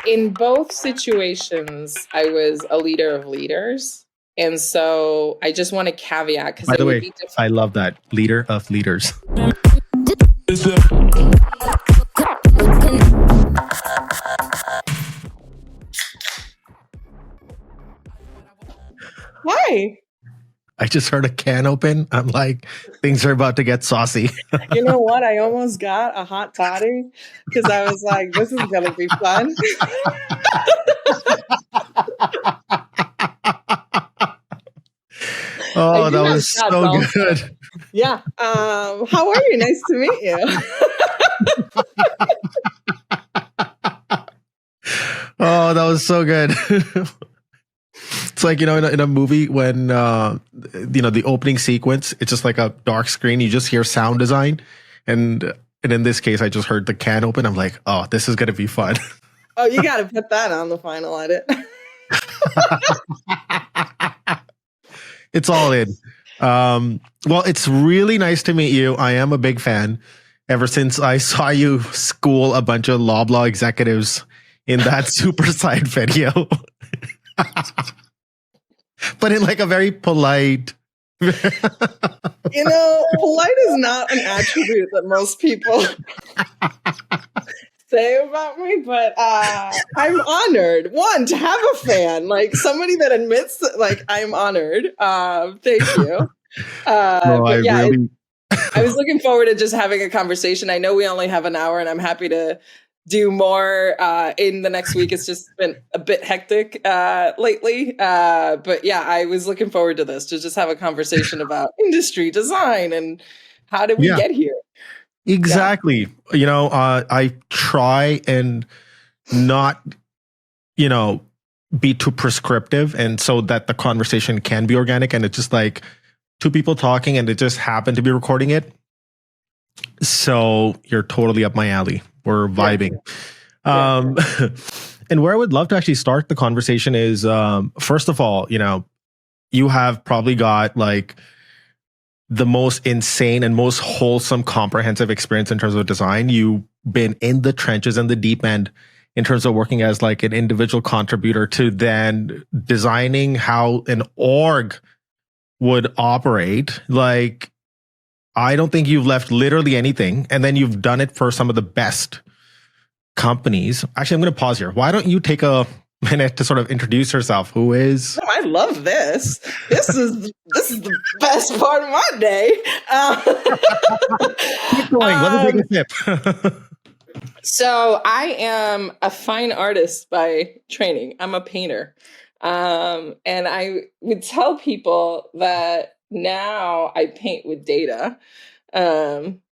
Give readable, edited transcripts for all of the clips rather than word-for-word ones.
in both situations, I was a leader of leaders. And so I just want to caveat because By it the would way, be different. I love that. Leader of leaders. Why? I just heard a can open. I'm like, things are about to get saucy. You know what? I almost got a hot toddy because I was like, this is going to be fun. Oh, that have was shots so also. good. Yeah. How are you? Nice to meet you. Oh, that was so good. It's like, in a movie when, the opening sequence, it's just like a dark screen. You just hear sound design. And in this case, I just heard the can open. I'm like, oh, this is going to be fun. Oh, you got to put that on the final edit. It's all in. Well, it's really nice to meet you. I am a big fan. Ever since I saw you school a bunch of Loblaw executives in that super side video. But in like a very polite. Polite is not an attribute that most people say about me, but I'm honored. One, to have a fan, like somebody that admits that, like, I'm honored. Thank you. But yeah, I was looking forward to just having a conversation. I know we only have an hour, and I'm happy to do more in the next week. It's just been a bit hectic lately. But yeah, I was looking forward to this, to just have a conversation about industry design and how did we get here? Exactly. Yeah. I try and not, be too prescriptive, and so that the conversation can be organic, and it's just like two people talking and it just happened to be recording it. So you're totally up my alley. We're vibing. Yeah. And where I would love to actually start the conversation is, first of all, you have probably got like the most insane and most wholesome, comprehensive experience in terms of design. You've been in the trenches and the deep end in terms of working as like an individual contributor to then designing how an org would operate. Like, I don't think you've left literally anything. And then you've done it for some of the best companies. Actually, I'm going to pause here. Why don't you take a minute to sort of introduce yourself? Who is? Oh, I love this. This is the best part of my day. Keep going. Let me take a sip. So I am a fine artist by training. I'm a painter. And I would tell people that now I paint with data.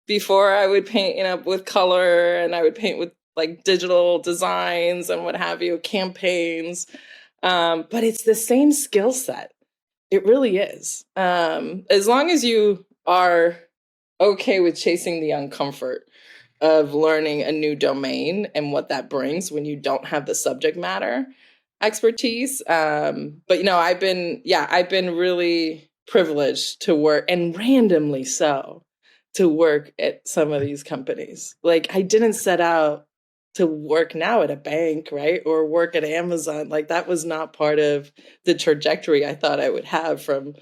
Before I would paint, with color, and I would paint with like digital designs and what have you, campaigns. But it's the same skill set. It really is. As long as you are okay with chasing the uncomfort of learning a new domain and what that brings when you don't have the subject matter expertise. But I've been really privileged to work, and randomly so, to work at some of these companies. Like, I didn't set out to work now at a bank, right? Or work at Amazon. Like, that was not part of the trajectory I thought I would have from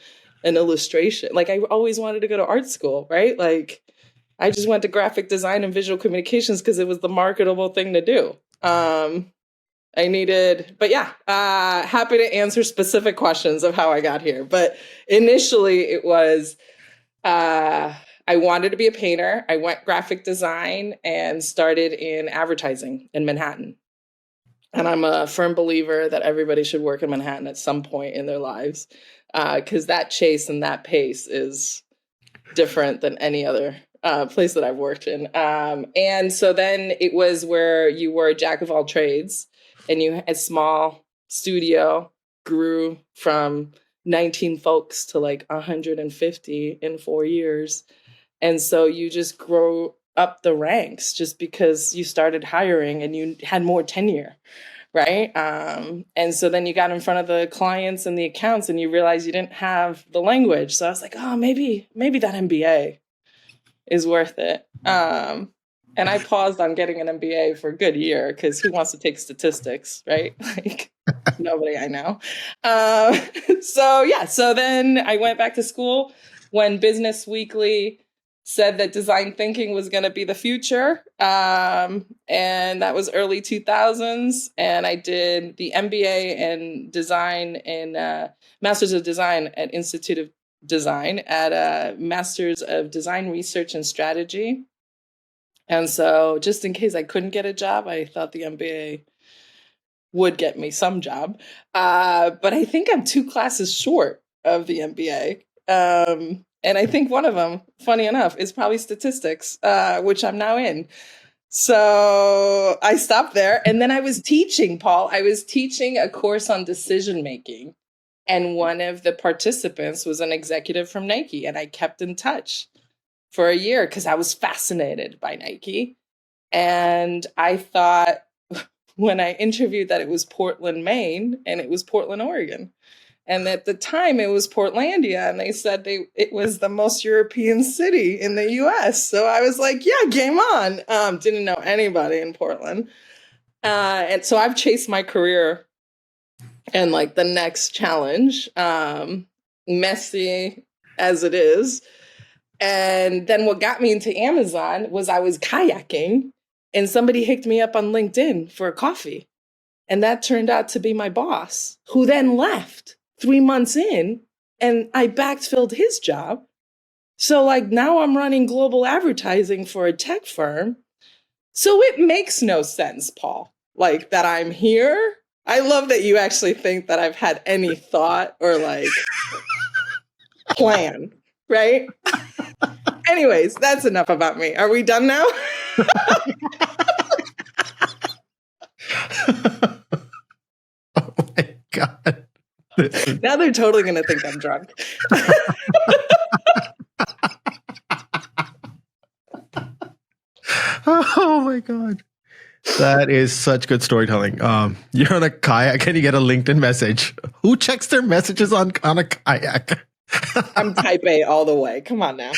an illustration. Like, I always wanted to go to art school, right? Like, I just went to graphic design and visual communications because it was the marketable thing to do. Happy to answer specific questions of how I got here. But initially it was, I wanted to be a painter. I went graphic design and started in advertising in Manhattan. And I'm a firm believer that everybody should work in Manhattan at some point in their lives, because that chase and that pace is different than any other place that I've worked in. And so then it was where you were a jack of all trades, and you had a small studio, grew from 19 folks to like 150 in 4 years. And so you just grow up the ranks just because you started hiring and you had more tenure, right? And so then you got in front of the clients and the accounts and you realized you didn't have the language. So I was like, oh, maybe that MBA is worth it. And And I paused on getting an MBA for a good year because who wants to take statistics, right? Like nobody I know. So then I went back to school when Business Weekly said that design thinking was going to be the future. And that was early 2000s. And I did the MBA in design and Masters of Design at Institute of Design at Masters of Design Research and Strategy. And so just in case I couldn't get a job, I thought the MBA would get me some job. But I think I'm 2 classes short of the MBA. And I think one of them, funny enough, is probably statistics, which I'm now in. So I stopped there. And then I was teaching, Paul. I was teaching a course on decision making. And one of the participants was an executive from Nike. And I kept in touch for a year because I was fascinated by Nike. And I thought when I interviewed that it was Portland, Maine, and it was Portland, Oregon. And at the time it was Portlandia, and they said it was the most European city in the US. So I was like, yeah, game on. Didn't know anybody in Portland. And so I've chased my career and like the next challenge, messy as it is. And then what got me into Amazon was I was kayaking and somebody hooked me up on LinkedIn for a coffee. And that turned out to be my boss, who then left 3 months in, and I backfilled his job. So like now I'm running global advertising for a tech firm. So it makes no sense, Paul, like that I'm here. I love that you actually think that I've had any thought or like plan, right? Anyways, that's enough about me. Are we done now? Oh my God. Now they're totally going to think I'm drunk. Oh my God. That is such good storytelling. You're on a kayak and you get a LinkedIn message. Who checks their messages on a kayak? I'm type A all the way. Come on now.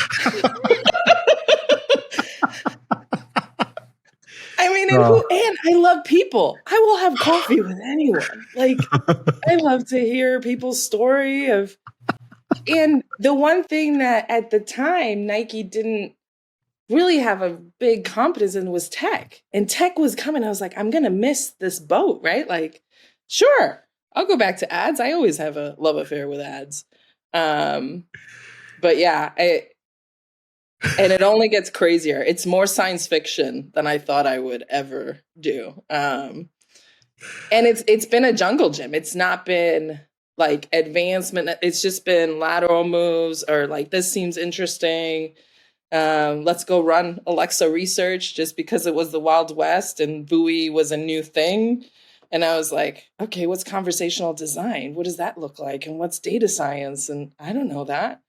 I mean, and I love people. I will have coffee with anyone. Like, I love to hear people's story of. And the one thing that at the time Nike didn't really have a big competence in was tech. And tech was coming. I was like, I'm going to miss this boat, right? Like, sure, I'll go back to ads. I always have a love affair with ads. But yeah, and it only gets crazier. It's more science fiction than I thought I would ever do. And it's been a jungle gym. It's not been like advancement. It's just been lateral moves or like, this seems interesting. Let's go run Alexa research just because it was the Wild West and Buoy was a new thing. And I was like, okay, what's conversational design? What does that look like? And what's data science? And I don't know that.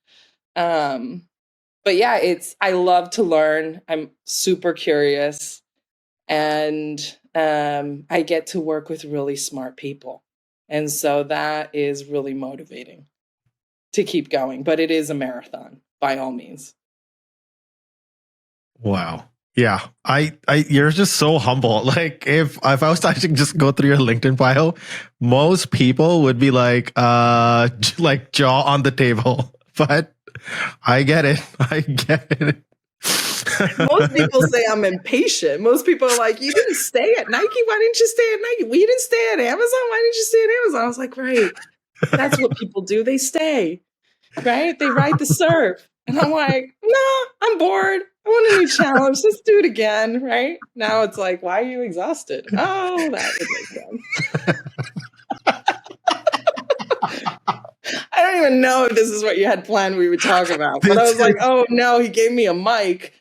But yeah, I love to learn. I'm super curious. And I get to work with really smart people. And so that is really motivating to keep going. But it is a marathon, by all means. Wow. Yeah. You're just so humble. Like if I was to actually just go through your LinkedIn bio, most people would be like jaw on the table. But I get it. I get it. Most people say I'm impatient. Most people are like, you didn't stay at Nike. Why didn't you stay at Nike? Well, you didn't stay at Amazon. Why didn't you stay at Amazon? I was like, right. That's what people do. They stay, right? They ride the surf. And I'm like, no, I'm bored. I want a new challenge. Let's do it again, right? Now it's like, why are you exhausted? Oh, that would make sense. I don't even know if this is what you had planned we would talk about. But I was like, oh no, he gave me a mic.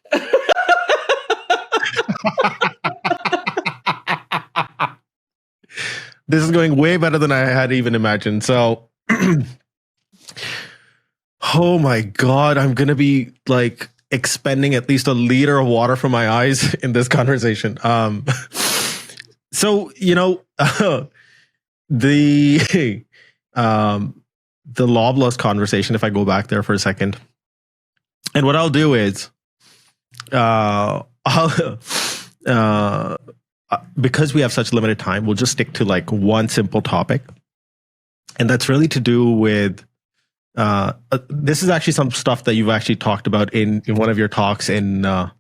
This is going way better than I had even imagined. So, oh my God, I'm going to be like expending at least a liter of water from my eyes in this conversation. So, the Loblaws conversation, if I go back there for a second, and what I'll do is, because we have such limited time, we'll just stick to like one simple topic, and that's really to do with. This is actually some stuff that you've actually talked about in one of your talks in that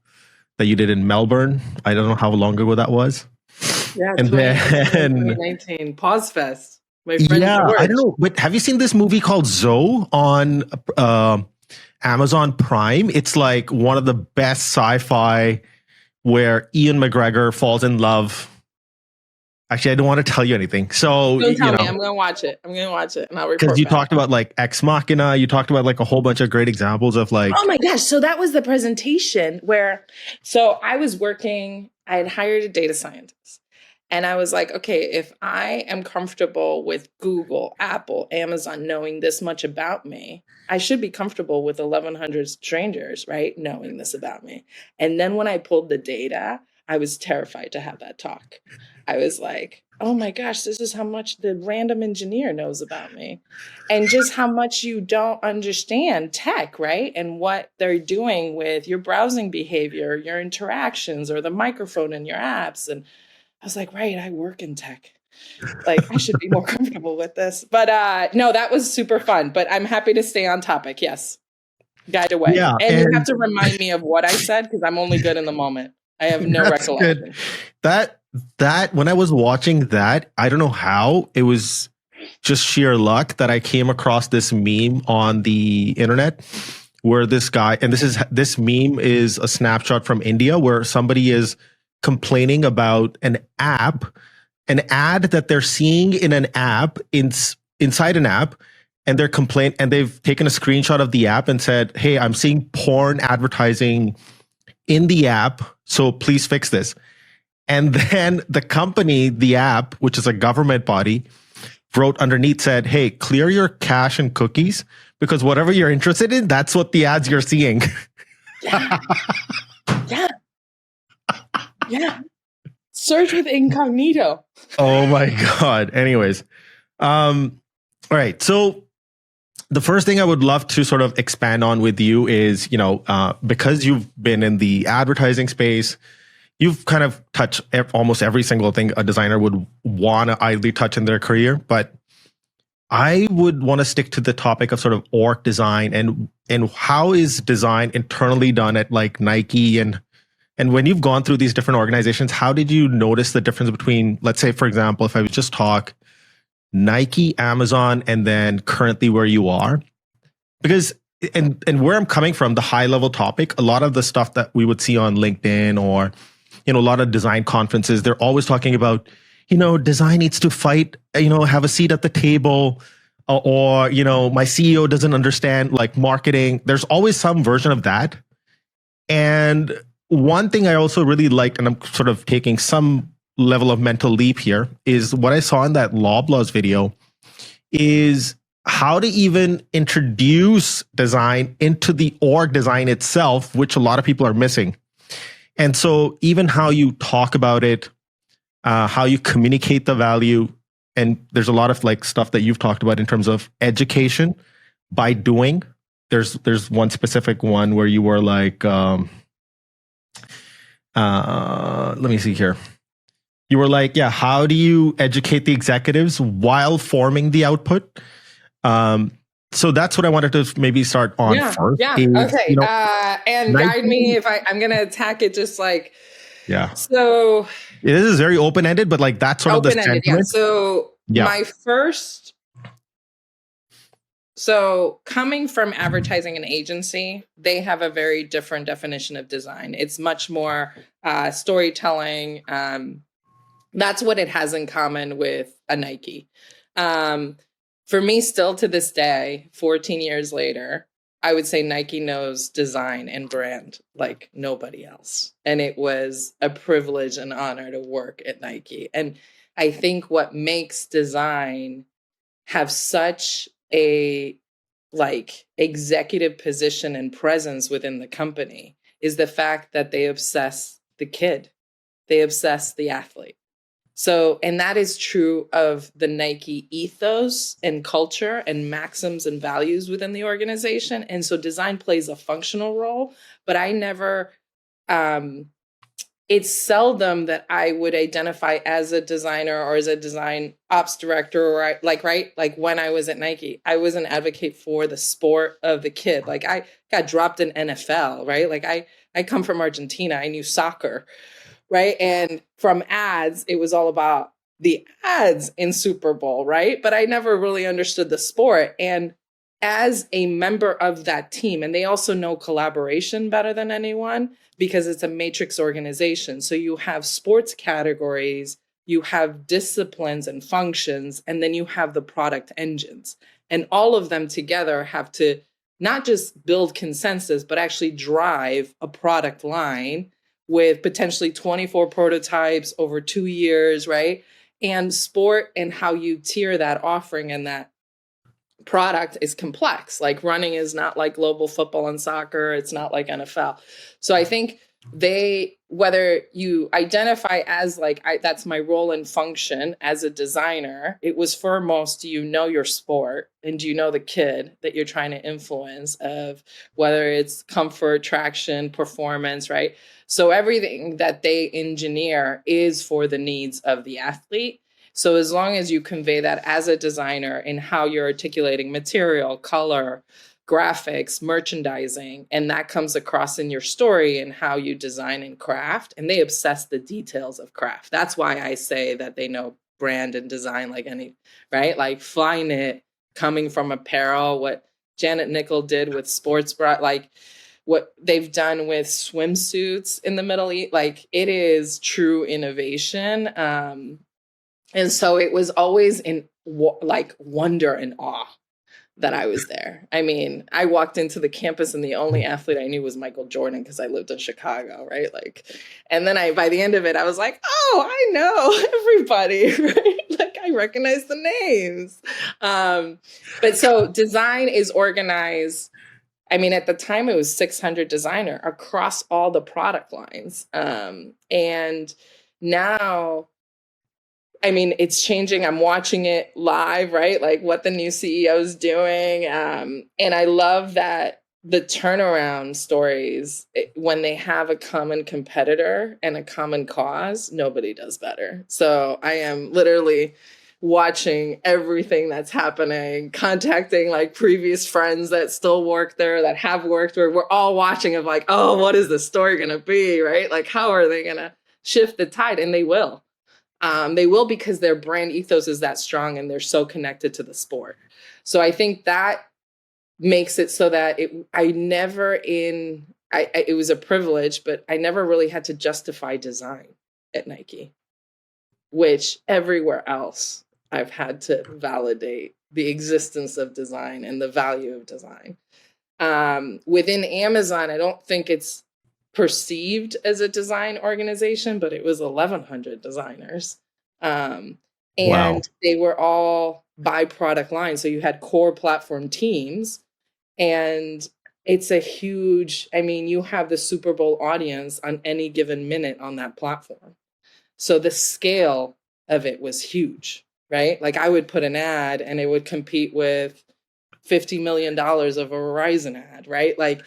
you did in Melbourne. I don't know how long ago that was. Yeah, And 2019 Pause Fest. My friend George. I don't know. But have you seen this movie called Zoe on Amazon Prime? It's like one of the best sci-fi where Ian McGregor falls in love. Actually, I don't want to tell you anything. So don't tell me. I'm going to watch it. I'm going to watch it and I'll report because you back. talked about like Ex Machina. You talked about like a whole bunch of great examples of like. Oh my gosh. So that was the presentation where, so I was working, I had hired a data scientist. And I was like, okay, if I am comfortable with Google, Apple, Amazon knowing this much about me, I should be comfortable with 1,100 strangers, right? Knowing this about me. And then when I pulled the data, I was terrified to have that talk. I was like, oh my gosh, this is how much the random engineer knows about me. And just how much you don't understand tech, right? And what they're doing with your browsing behavior, your interactions, or the microphone in your apps. And I was like, right, I work in tech. Like, I should be more comfortable with this. But no, that was super fun. But I'm happy to stay on topic. Yes. Guide away. Yeah, and you have to remind me of what I said because I'm only good in the moment. I have no recollection. Good. That when I was watching that, I don't know how, it was just sheer luck that I came across this meme on the internet where this guy, and this meme is a snapshot from India where somebody is complaining about an ad that they're seeing in an app inside an app, and they've taken a screenshot of the app and said, "Hey, I'm seeing porn advertising in the app, so please fix this." And then the company, the app, which is a government body, wrote underneath, said, "Hey, clear your cache and cookies because whatever you're interested in, that's what the ads you're seeing." Yeah. Yeah. Yeah. Search with incognito. Oh my God. Anyways. All right. So the first thing I would love to sort of expand on with you is, because you've been in the advertising space, you've kind of touched almost every single thing a designer would want to ideally touch in their career. But I would want to stick to the topic of sort of org design and how is design internally done at like Nike and when you've gone through these different organizations, how did you notice the difference between, let's say, for example, if I would just talk Nike, Amazon, and then currently where you are? Because and where I'm coming from, the high level topic, a lot of the stuff that we would see on LinkedIn or a lot of design conferences, they're always talking about, design needs to fight, have a seat at the table, or my CEO doesn't understand like marketing. There's always some version of that. And one thing I also really liked, and I'm sort of taking some level of mental leap here, is what I saw in that Loblaws video is how to even introduce design into the org design itself, which a lot of people are missing. And so even how you talk about it, how you communicate the value, and there's a lot of like stuff that you've talked about in terms of education by doing. There's one specific one where you were like, let me see here. You were like, yeah, how do you educate the executives while forming the output? So that's what I wanted to maybe start on first. Yeah. Okay. And guide me if I'm going to attack it just like, yeah. So it is very open-ended, but like that's sort of the sentiment. Yeah. So my first, so coming from advertising and agency, they have a very different definition of design. It's much more storytelling. That's what it has in common with a Nike. For me, still to this day, 14 years later, I would say Nike knows design and brand like nobody else. And it was a privilege and honor to work at Nike. And I think what makes design have such a like executive position and presence within the company is the fact that they obsess the kid. They obsess the athlete. So, and that is true of the Nike ethos and culture and maxims and values within the organization. And so design plays a functional role, but I never it's seldom that I would identify as a designer or as a design ops director, or like when I was at Nike, I was an advocate for the sport of the kid. Like I got dropped in NFL, right? Like I come from Argentina. I knew soccer, right? And from ads, it was all about the ads in Super Bowl, right? But I never really understood the sport. And as a member of that team, and they also know collaboration better than anyone because it's a matrix organization. So you have sports categories, you have disciplines and functions, and then you have the product engines. And all of them together have to not just build consensus, but actually drive a product line with potentially 24 prototypes over 2 years, right? And sport and how you tier that offering and that product is complex. Like running is not like global football and soccer, it's not like NFL. So I think whether you identify as like that's my role and function as a designer, it was foremost, do you know your sport and do you know the kid that you're trying to influence, of whether it's comfort, traction, performance, right? So everything that they engineer is for the needs of the athlete. So as long as you convey that as a designer in how you're articulating material, color, graphics, merchandising, and that comes across in your story and how you design and craft, and they obsess the details of craft. That's why I say that they know brand and design like any, right? Like Flyknit, coming from apparel, what Janet Nickel did with sports bra, like what they've done with swimsuits in the Middle East, like it is true innovation. And so it was always in like wonder and awe that I was there. I mean, I walked into the campus and the only athlete I knew was Michael Jordan because I lived in Chicago, right? Like, and then by the end of it, I was like, oh, I know everybody, right? Like I recognize the names. But so design is organized. I mean, at the time it was 600 designer across all the product lines. And now, I mean, it's changing. I'm watching it live, right? Like what the new CEO is doing. And I love that the turnaround stories, when they have a common competitor and a common cause, nobody does better. So I am literally watching everything that's happening, contacting like previous friends that still work there, that have worked where we're all watching of like, oh, what is the story going to be, right? Like, how are they going to shift the tide? And they will. They will, because their brand ethos is that strong and they're so connected to the sport. So I think that makes it so that it was a privilege, but I never really had to justify design at Nike, which everywhere else I've had to validate the existence of design and the value of design. Within Amazon, I don't think it's perceived as a design organization, but it was 1,100 designers. And Wow. they were all by product line. So you had core platform teams, and it's a huge, I mean, you have the Super Bowl audience on any given minute on that platform. So the scale of it was huge, right? Like I would put an ad and it would compete with $50 million of a Verizon ad, right? Like,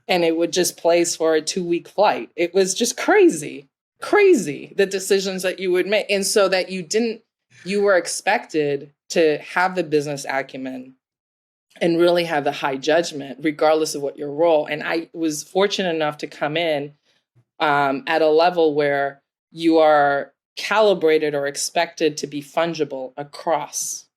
and it would just place for a 2-week flight. It was just crazy, the decisions that you would make. And so that you were expected to have the business acumen and really have the high judgment, regardless of what your role. And I was fortunate enough to come in at a level where you are calibrated or expected to be fungible across.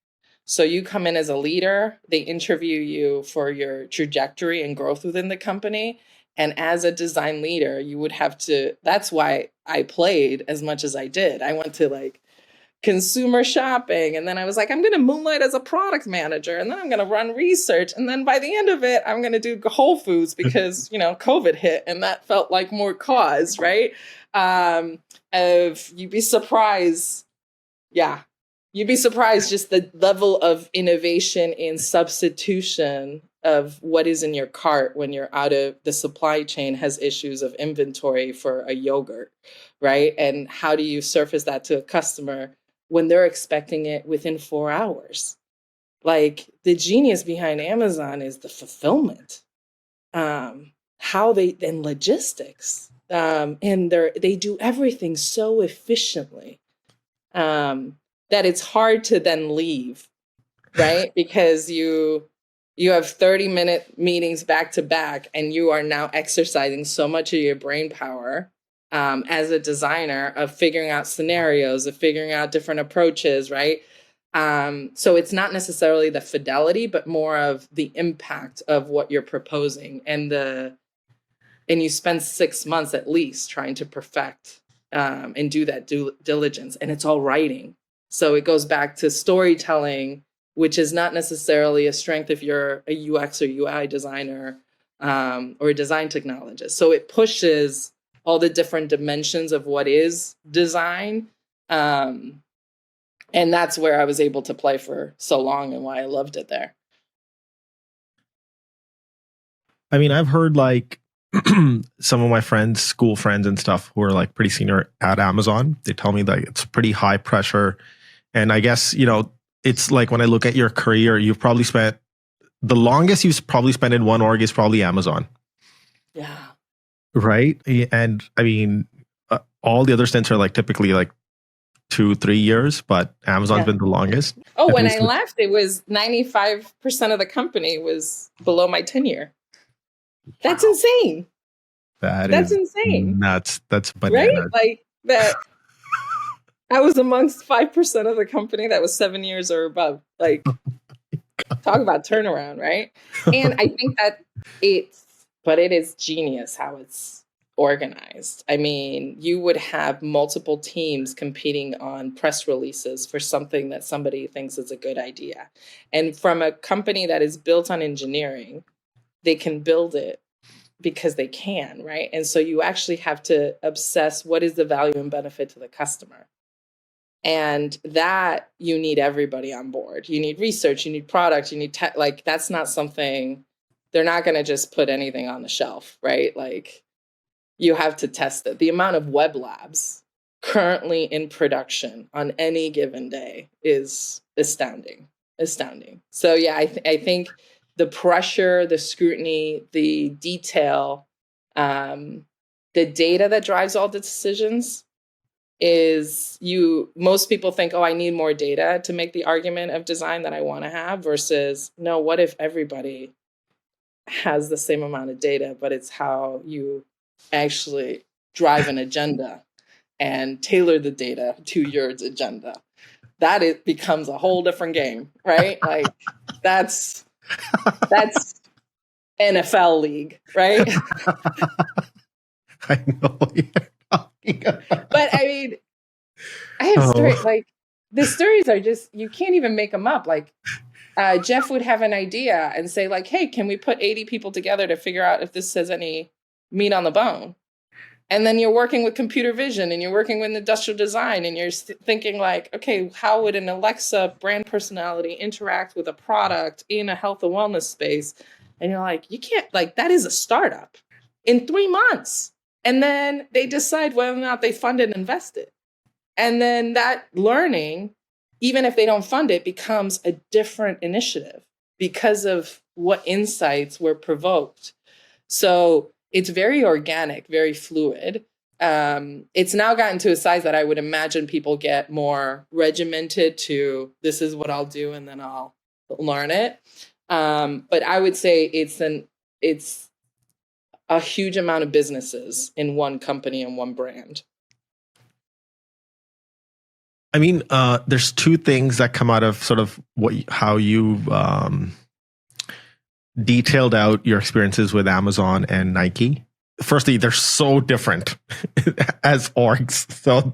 So you come in as a leader, they interview you for your trajectory and growth within the company. And as a design leader, you would have to, that's why I played as much as I did. I went to like consumer shopping, and then I was like, I'm going to moonlight as a product manager, and then I'm going to run research. And then by the end of it, I'm going to do Whole Foods because, COVID hit and that felt like more cause, right? You'd be surprised. Yeah. You'd be surprised just the level of innovation in substitution of what is in your cart when you're out of the supply chain has issues of inventory for a yogurt, right? And how do you surface that to a customer when they're expecting it within 4 hours? Like the genius behind Amazon is the fulfillment, and logistics. And they do everything so efficiently that it's hard to then leave, right? Because you have 30-minute meetings back to back, and you are now exercising so much of your brain power as a designer of figuring out scenarios, of figuring out different approaches, right? So it's not necessarily the fidelity, but more of the impact of what you're proposing, and you spend 6 months at least trying to perfect and do that due diligence, and it's all writing. So it goes back to storytelling, which is not necessarily a strength if you're a UX or UI designer or a design technologist. So it pushes all the different dimensions of what is design. And that's where I was able to play for so long and why I loved it there. I mean, I've heard like some of my friends, school friends and stuff who are like pretty senior at Amazon. They tell me that it's pretty high pressure. And I guess, it's like when I look at your career, you've probably spent the longest you've probably spent in one org is probably Amazon. Yeah. Right. And I mean, all the other stints are like typically like 2-3 years, but Amazon's been the longest. Oh, when I left, it was 95% of the company was below my tenure. That's insane. That's insane. That's bananas. Right? Like that. I was amongst 5% of the company that was 7 years or above. Like, talk about turnaround, right? And I think that it is genius how it's organized. I mean, you would have multiple teams competing on press releases for something that somebody thinks is a good idea. And from a company that is built on engineering, they can build it because they can, right? And so you actually have to obsess what is the value and benefit to the customer. And that you need everybody on board. You need research, you need product, you need tech. Like, that's not something, they're not going to just put anything on the shelf, right? Like, you have to test it. The amount of web labs currently in production on any given day is astounding. So yeah, I think the pressure, the scrutiny, the detail, the data that drives all the decisions is most people think, oh, I need more data to make the argument of design that I want to have, versus no, what if everybody has the same amount of data, but it's how you actually drive an agenda and tailor the data to your agenda. That it becomes a whole different game, right? Like that's NFL league, right? I know what you're talking about. But I mean, I have stories, like the stories are just, you can't even make them up. Like Jeff would have an idea and say like, hey, can we put 80 people together to figure out if this has any meat on the bone? And then you're working with computer vision and you're working with industrial design and you're thinking like, okay, how would an Alexa brand personality interact with a product in a health and wellness space? And you're like, you can't, like, that is a startup in 3 months. And then they decide whether or not they fund it and invest it. And then that learning, even if they don't fund it, becomes a different initiative because of what insights were provoked. So it's very organic, very fluid. It's now gotten to a size that I would imagine people get more regimented to, this is what I'll do and then I'll learn it. But I would say it's a huge amount of businesses in one company and one brand. I mean, there's two things that come out of sort of how you detailed out your experiences with Amazon and Nike. Firstly, they're so different as orgs, so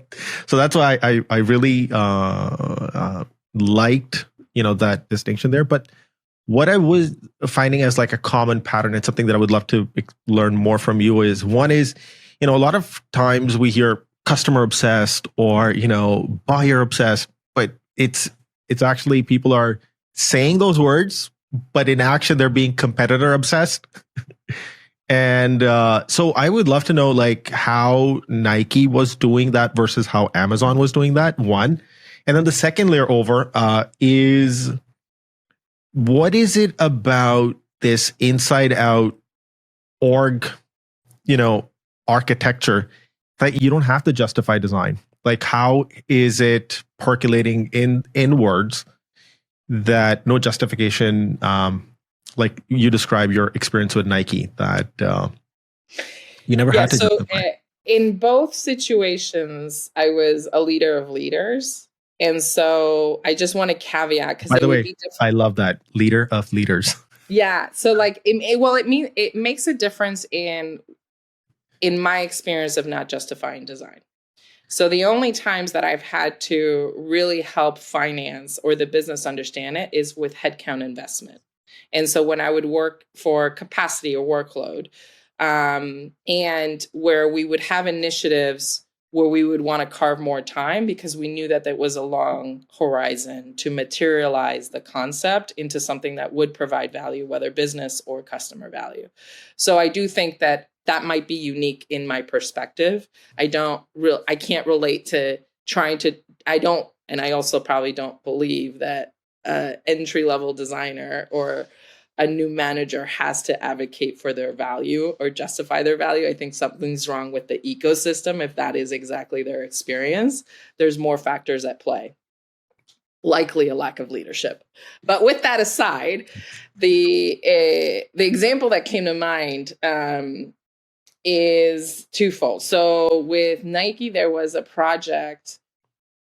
that's why I really liked that distinction there. But what I was finding as like a common pattern and something that I would love to learn more from you is, one is, a lot of times we hear customer obsessed or buyer obsessed, but it's actually people are saying those words, but in action they're being competitor obsessed. And so I would love to know like how Nike was doing that versus how Amazon was doing that, one. And then the second layer over is, what is it about this inside out org, architecture that you don't have to justify design. Like, how is it percolating inwards that no justification, like you describe your experience with Nike, that you never had to justify? In both situations, I was a leader of leaders. And so I just want to caveat, because By it the would way, be different. I love that, leader of leaders. Yeah. So like, it makes a difference in my experience of not justifying design. So the only times that I've had to really help finance or the business understand it is with headcount investment. And so when I would work for capacity or workload, and where we would have initiatives where we would want to carve more time because we knew that there was a long horizon to materialize the concept into something that would provide value, whether business or customer value. So I do think that might be unique in my perspective. I can't relate to and I also probably don't believe that entry-level designer or a new manager has to advocate for their value or justify their value. I think something's wrong with the ecosystem if that is exactly their experience. There's more factors at play, likely a lack of leadership. But with that aside, the example that came to mind is twofold. So with Nike, there was a project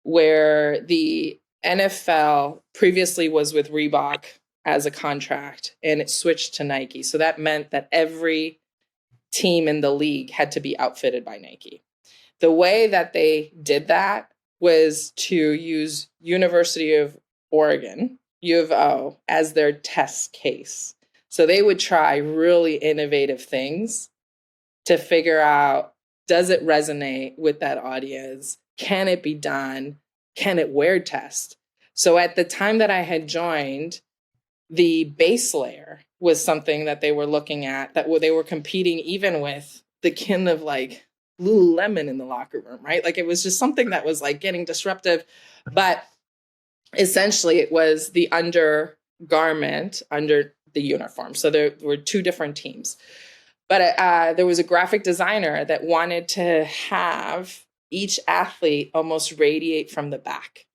where the NFL previously was with Reebok as a contract, and it switched to Nike. So that meant that every team in the league had to be outfitted by Nike. The way that they did that was to use University of Oregon, U of O, as their test case. So they would try really innovative things to figure out, does it resonate with that audience? Can it be done? Can it wear test? So at the time that I had joined, the base layer was something that they were looking at, that they were competing even with the kin of like Lululemon in the locker room, right? Like it was just something that was like getting disruptive. But essentially it was the undergarment under the uniform. So there were two different teams. But there was a graphic designer that wanted to have each athlete almost radiate from the back.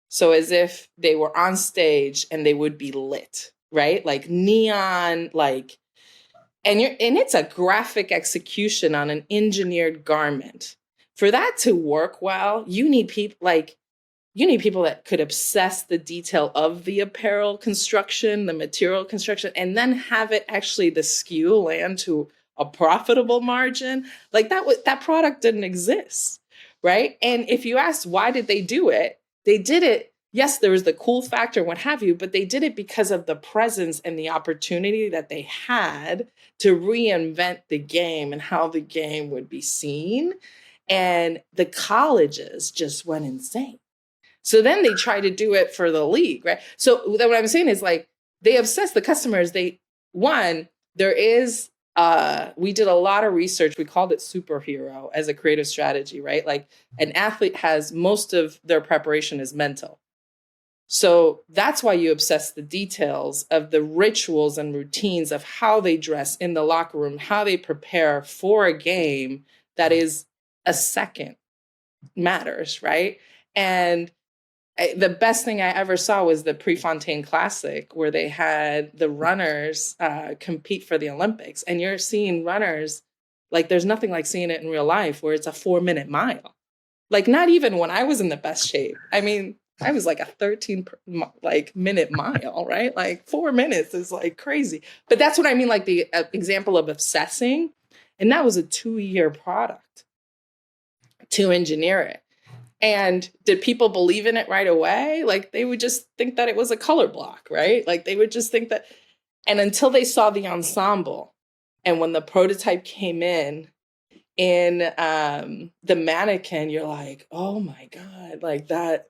So as if they were on stage and they would be lit, right? Like neon, like, and it's a graphic execution on an engineered garment. For that to work well, you need people that could obsess the detail of the apparel construction, the material construction, and then have it actually the SKU land to a profitable margin. Like that product didn't exist, right? And if you ask why did they do it, they did it. Yes, there was the cool factor, what have you, but they did it because of the presence and the opportunity that they had to reinvent the game and how the game would be seen. And the colleges just went insane. So then they try to do it for the league, right? So what I'm saying is like they obsess the customers. We did a lot of research. We called it superhero as a creative strategy, right? Like an athlete has most of their preparation is mental. So that's why you obsess the details of the rituals and routines of how they dress in the locker room, how they prepare for a game that is a second matters, right? And the best thing I ever saw was the Prefontaine Classic, where they had the runners compete for the Olympics. And you're seeing runners, like there's nothing like seeing it in real life, where it's a 4-minute mile. Like not even when I was in the best shape. I mean, I was like a 13-minute mile, right? Like 4 minutes is like crazy. But that's what I mean, like the example of obsessing. And that was a 2-year product to engineer it. And did people believe in it right away? Like they would just think that it was a color block, right? Like they would just think that. And until they saw the ensemble, and when the prototype came in the mannequin, you're like, oh my God, like that.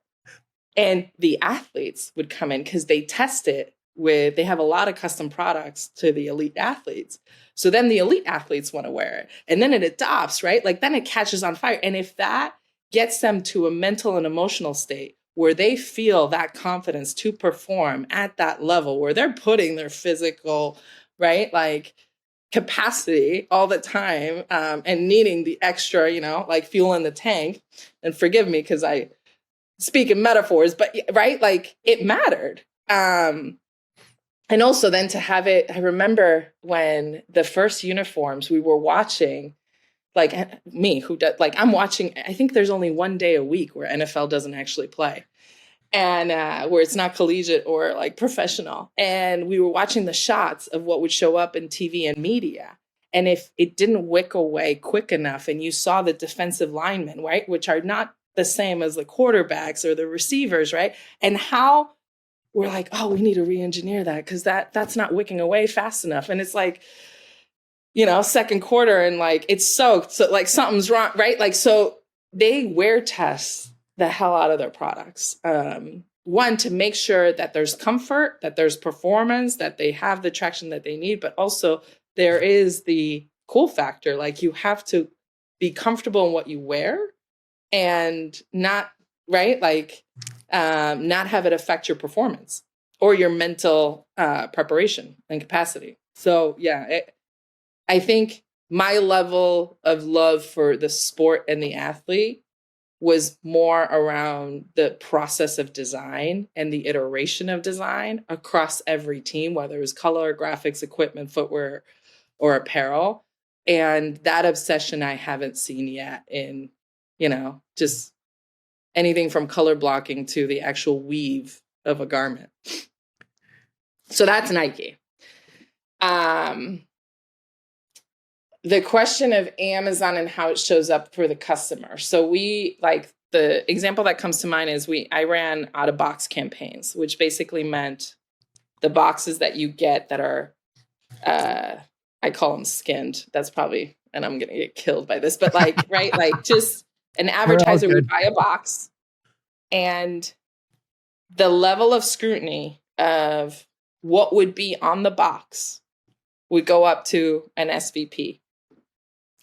And the athletes would come in because they test it they have a lot of custom products to the elite athletes. So then the elite athletes want to wear it. And then it adopts, right? Like then it catches on fire. And if that gets them to a mental and emotional state where they feel that confidence to perform at that level, where they're putting their physical, right? Like capacity all the time, and needing the extra, like fuel in the tank. And forgive me because I speak in metaphors, but right, like it mattered. And also then to have it, I remember when the first uniforms we were watching, like me, who does, like I'm watching, I think there's only one day a week where NFL doesn't actually play, and where it's not collegiate or like professional. And we were watching the shots of what would show up in TV and media. And if it didn't wick away quick enough and you saw the defensive linemen, right, which are not the same as the quarterbacks or the receivers, right? And how we're like, oh, we need to re-engineer that because that's not wicking away fast enough. And it's like, second quarter and like it's soaked. So like something's wrong, right? Like, so they wear test the hell out of their products. One, to make sure that there's comfort, that there's performance, that they have the traction that they need, but also there is the cool factor. Like you have to be comfortable in what you wear and not, right? Like not have it affect your performance or your mental preparation and capacity. So yeah, I think my level of love for the sport and the athlete was more around the process of design and the iteration of design across every team, whether it was color, graphics, equipment, footwear, or apparel. And that obsession I haven't seen yet in, just anything from color blocking to the actual weave of a garment. So that's Nike. The question of Amazon and how it shows up for the customer. So we, like, the example that comes to mind is I ran out of box campaigns, which basically meant the boxes that you get that are, I call them skinned. That's probably, and I'm going to get killed by this, but like, right, like just an advertiser would buy a box and the level of scrutiny of what would be on the box would go up to an SVP.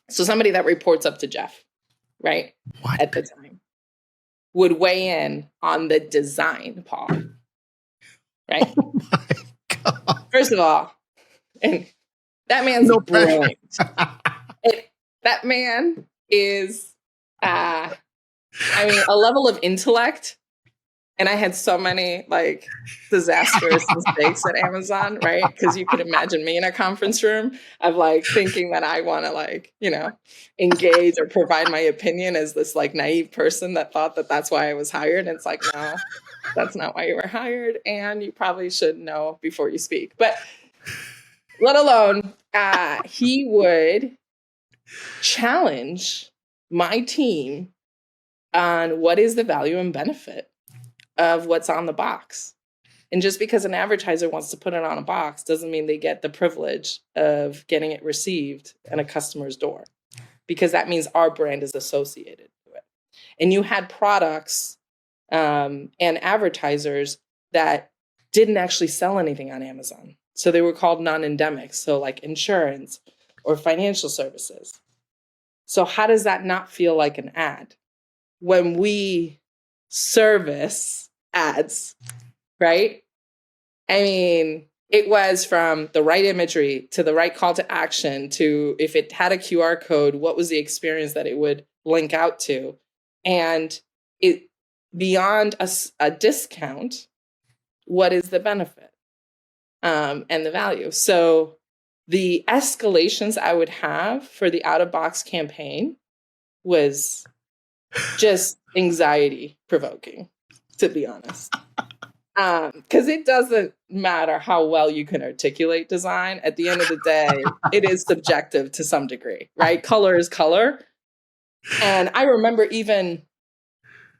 So somebody that reports up to Jeff, right? What? At the time, would weigh in on the design, Paul. Right? Oh my God. First of all, and that man's brilliant. That man is, a level of intellect. And I had so many like disastrous mistakes at Amazon, right? Because you could imagine me in a conference room of like thinking that I want to like, engage or provide my opinion as this like naive person that thought that that's why I was hired. And it's like, no, that's not why you were hired. And you probably should know before you speak. But let alone, he would challenge my team on what is the value and benefit of what's on the box. And just because an advertiser wants to put it on a box doesn't mean they get the privilege of getting it received at a customer's door, because that means our brand is associated to it. And you had products and advertisers that didn't actually sell anything on Amazon. So they were called non-endemic. So like insurance or financial services. So how does that not feel like an ad when we service ads, right? I mean, it was from the right imagery to the right call to action to if it had a QR code, what was the experience that it would link out to? And it beyond a discount, what is the benefit and the value? So the escalations I would have for the out-of-box campaign was just anxiety provoking, to be honest. Because it doesn't matter how well you can articulate design. At the end of the day, it is subjective to some degree, right? Color is color. And I remember even,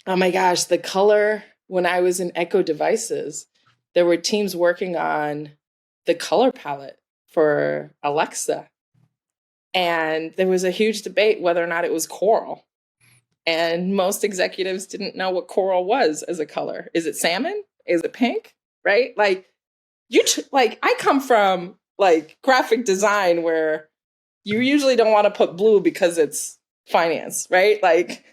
oh my gosh, the color when I was in Echo Devices, there were teams working on the color palette for Alexa. And there was a huge debate whether or not it was coral. And most executives didn't know what coral was as a color. Is it salmon? Is it pink? Right? Like I come from like graphic design where you usually don't want to put blue because it's finance, right? Like,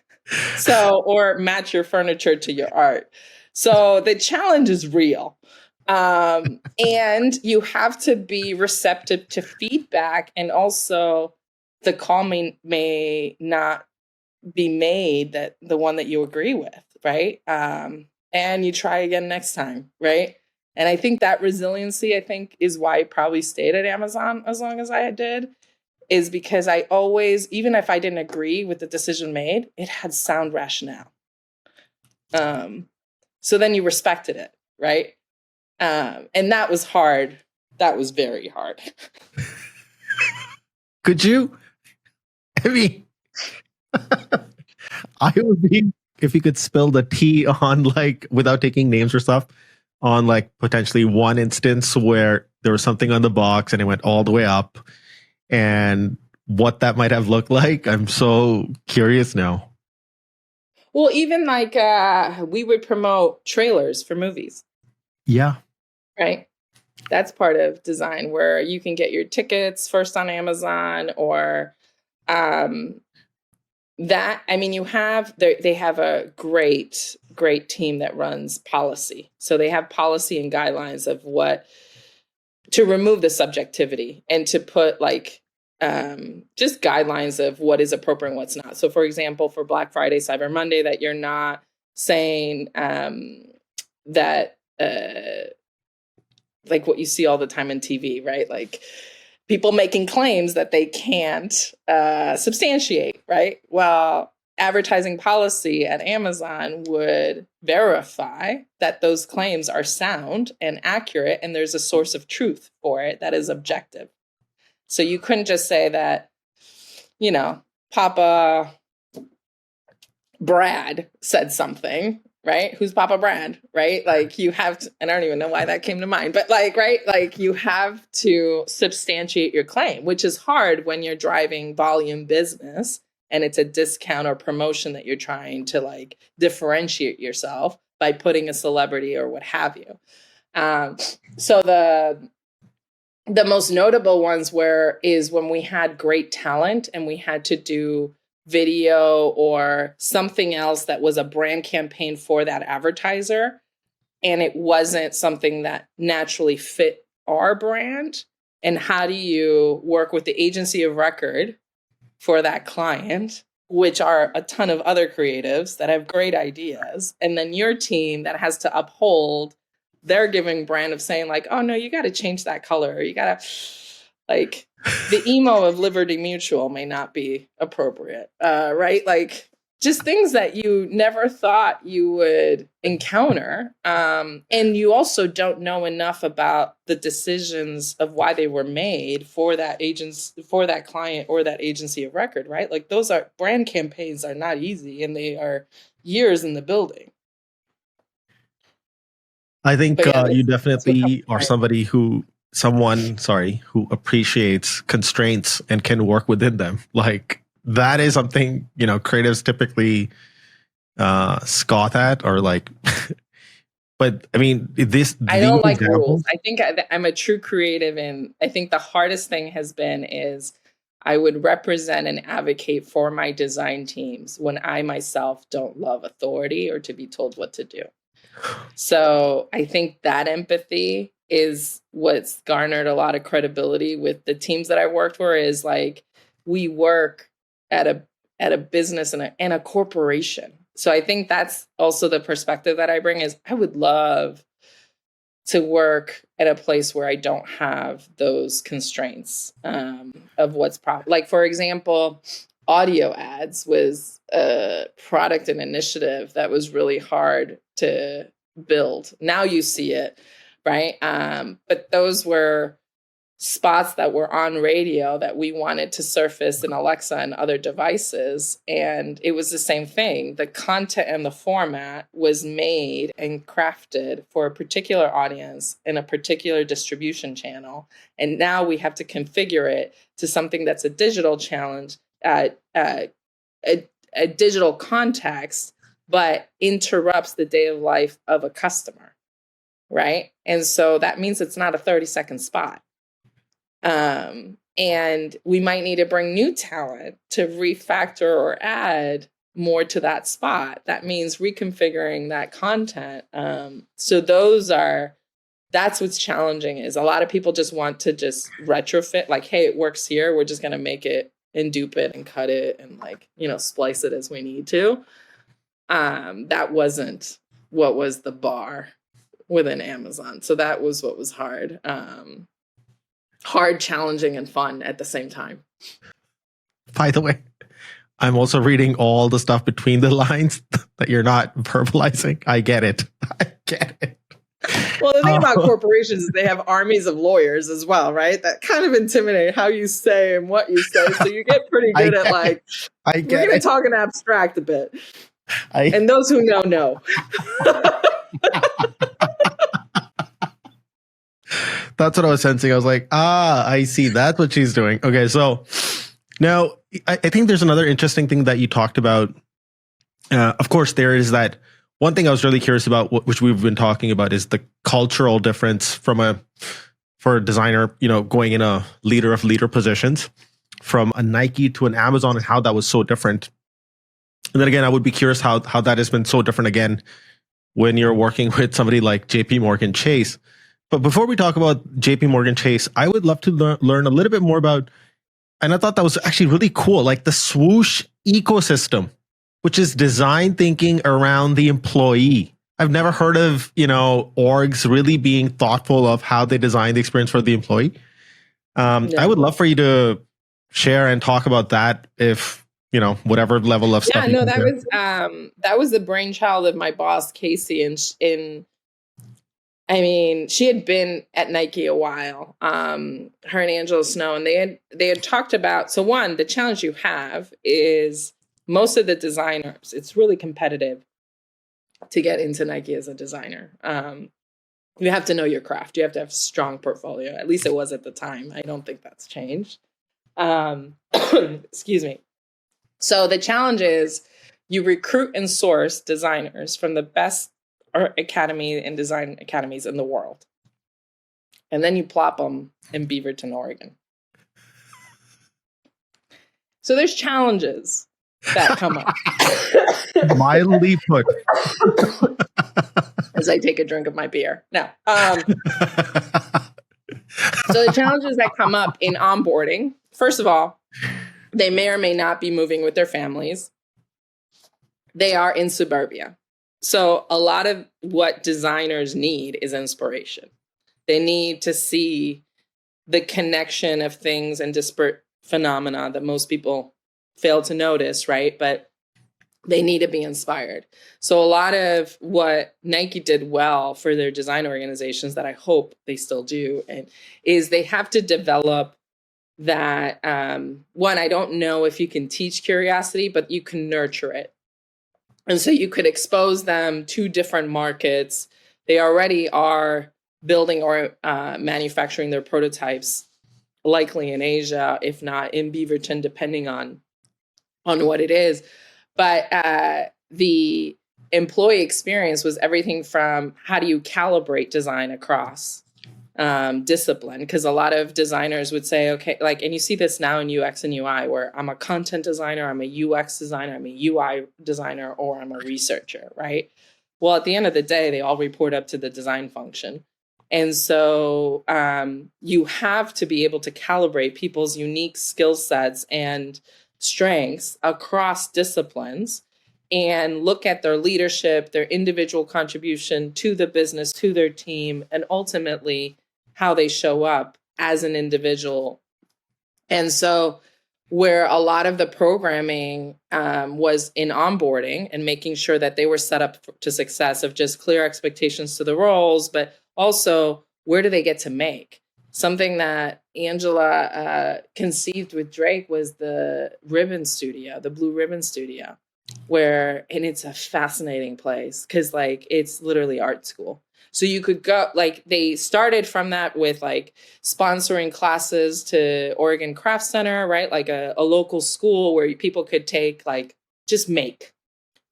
so, or match your furniture to your art. So the challenge is real. And you have to be receptive to feedback, and also the call may not be made that the one that you agree with, right? And you try again next time, right? And I think that resiliency, I think, is why I probably stayed at Amazon as long as I did, is because I always, even if I didn't agree with the decision made, it had sound rationale. So then you respected it, right? And that was hard. That was very hard. Could you? I mean, I would be if you could spill the tea on, like, without taking names or stuff, on like potentially one instance where there was something on the box and it went all the way up, and what that might have looked like. I'm so curious now. Well, even like we would promote trailers for movies, Yeah. right? That's part of design, where you can get your tickets first on Amazon, or that, I mean, they have a great team that runs policy. So they have policy and guidelines of what to remove the subjectivity, and to put like just guidelines of what is appropriate and what's not. So for example, for Black Friday, Cyber Monday, that you're not saying that like what you see all the time in TV, right? Like people making claims that they can't substantiate, right? Well, advertising policy at Amazon would verify that those claims are sound and accurate, and there's a source of truth for it that is objective. So you couldn't just say that, you know, Papa Brad said something, right? Who's Papa Brad, right? Like you have to, and I don't even know why that came to mind, but like, right? Like you have to substantiate your claim, which is hard when you're driving volume business and it's a discount or promotion that you're trying to like differentiate yourself by putting a celebrity or what have you. So the most notable ones is when we had great talent and we had to do video or something else that was a brand campaign for that advertiser, and it wasn't something that naturally fit our brand. And how do you work with the agency of record for that client, which are a ton of other creatives that have great ideas, and then your team that has to uphold their giving brand of saying like, oh no, you got to change that color, or you got to, like, the emo of Liberty Mutual may not be appropriate, right? Like just things that you never thought you would encounter. And you also don't know enough about the decisions of why they were made for that for that client or that agency of record, right? Like those are brand campaigns are not easy, and they are years in the building. I think Yeah, you that's definitely are someone, sorry, who appreciates constraints and can work within them. Like that is something, creatives typically scoff at, or like, but I mean, I don't like examples. rules. I think I'm a true creative, and I think the hardest thing has been is I would represent and advocate for my design teams when I myself don't love authority or to be told what to do. So I think that empathy is what's garnered a lot of credibility with the teams that I worked for, is like we work at a business and a corporation. So I think that's also the perspective that I bring, is I would love to work at a place where I don't have those constraints of what's like, for example, audio ads was a product and initiative that was really hard to build. Now you see it, right? But those were spots that were on radio that we wanted to surface in Alexa and other devices. And it was the same thing. The content and the format was made and crafted for a particular audience in a particular distribution channel. And now we have to configure it to something that's a digital challenge, a digital context, but interrupts the day of life of a customer, right? And so that means it's not a 30-second spot. And we might need to bring new talent to refactor or add more to that spot. That means reconfiguring that content. So those are that's what's challenging, is a lot of people just want to just retrofit, like, hey, it works here, we're just going to make it and dupe it and cut it and like, splice it as we need to. That wasn't what was the bar within Amazon. So that was what was hard. Hard, challenging, and fun at the same time. By the way, I'm also reading all the stuff between the lines that you're not verbalizing. I get it. I get it. Well, the thing about corporations is they have armies of lawyers as well, right? That kind of intimidate how you say and what you say. So you get pretty good at like, we're going to talk in abstract a bit. And those who know. That's what I was sensing. I was like, I see. That's what she's doing. Okay, so now I think there's another interesting thing that you talked about. Of course, there is that one thing I was really curious about, which we've been talking about, is the cultural difference for a designer, going in a leader of leader positions from a Nike to an Amazon, and how that was so different. And then again, I would be curious how that has been so different again when you're working with somebody like JP Morgan Chase. But before we talk about JP Morgan Chase, I would love to learn a little bit more about, and I thought that was actually really cool, like the swoosh ecosystem, which is design thinking around the employee. I've never heard of, orgs really being thoughtful of how they design the experience for the employee. I would love for you to share and talk about that, if, whatever level of stuff. Yeah, no, that was the brainchild of my boss, Casey. And she had been at Nike a while, her and Angela Snow, and they had talked about, so one, the challenge you have is most of the designers, it's really competitive to get into Nike as a designer. You have to know your craft. You have to have a strong portfolio. At least it was at the time. I don't think that's changed. Excuse me. So the challenge is you recruit and source designers from the best art academy and design academies in the world. And then you plop them in Beaverton, Oregon. So there's challenges that come up. Mildly put. As I take a drink of my beer. Now, so the challenges that come up in onboarding, first of all, they may or may not be moving with their families. They are in suburbia. So a lot of what designers need is inspiration. They need to see the connection of things and disparate phenomena that most people fail to notice, right? But they need to be inspired. So a lot of what Nike did well for their design organizations, that I hope they still do, is they have to develop that, one, I don't know if you can teach curiosity, but you can nurture it. And so you could expose them to different markets. They already are building or manufacturing their prototypes, likely in Asia, if not in Beaverton, depending on what it is. But the employee experience was everything from how do you calibrate design across discipline? Because a lot of designers would say, okay, like, and you see this now in UX and UI, where I'm a content designer, I'm a UX designer, I'm a UI designer, or I'm a researcher, right? Well, at the end of the day, they all report up to the design function. And so you have to be able to calibrate people's unique skill sets and strengths across disciplines and look at their leadership, their individual contribution to the business, to their team, and ultimately how they show up as an individual. And so where a lot of the programming was in onboarding and making sure that they were set up to success, of just clear expectations to the roles, but also where do they get to make? Something that Angela conceived with Drake was the Ribbon Studio, the Blue Ribbon Studio, and it's a fascinating place because like it's literally art school. So you could go, like they started from that with like sponsoring classes to Oregon Craft Center, right? Like a local school where people could take, like, just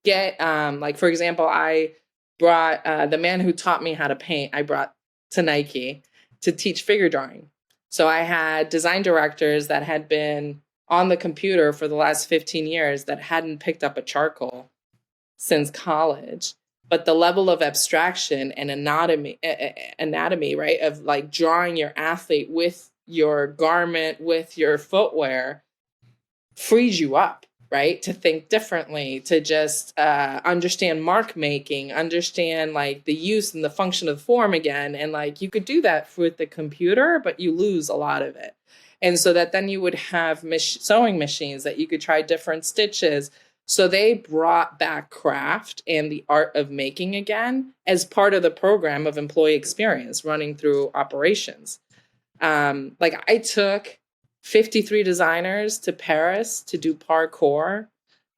get, like, for example, I brought the man who taught me how to paint, I brought to Nike to teach figure drawing. So I had design directors that had been on the computer for the last 15 years that hadn't picked up a charcoal since college. but the level of abstraction and anatomy, right, of like drawing your athlete with your garment, with your footwear, frees you up, right, to think differently, to just understand mark making, understand like the use and the function of the form again. And like you could do that with the computer, but you lose a lot of it. And so that then you would have sewing machines that you could try different stitches. So they brought back craft and the art of making again as part of the program of employee experience running through operations. Like I took 53 designers to Paris to do parkour.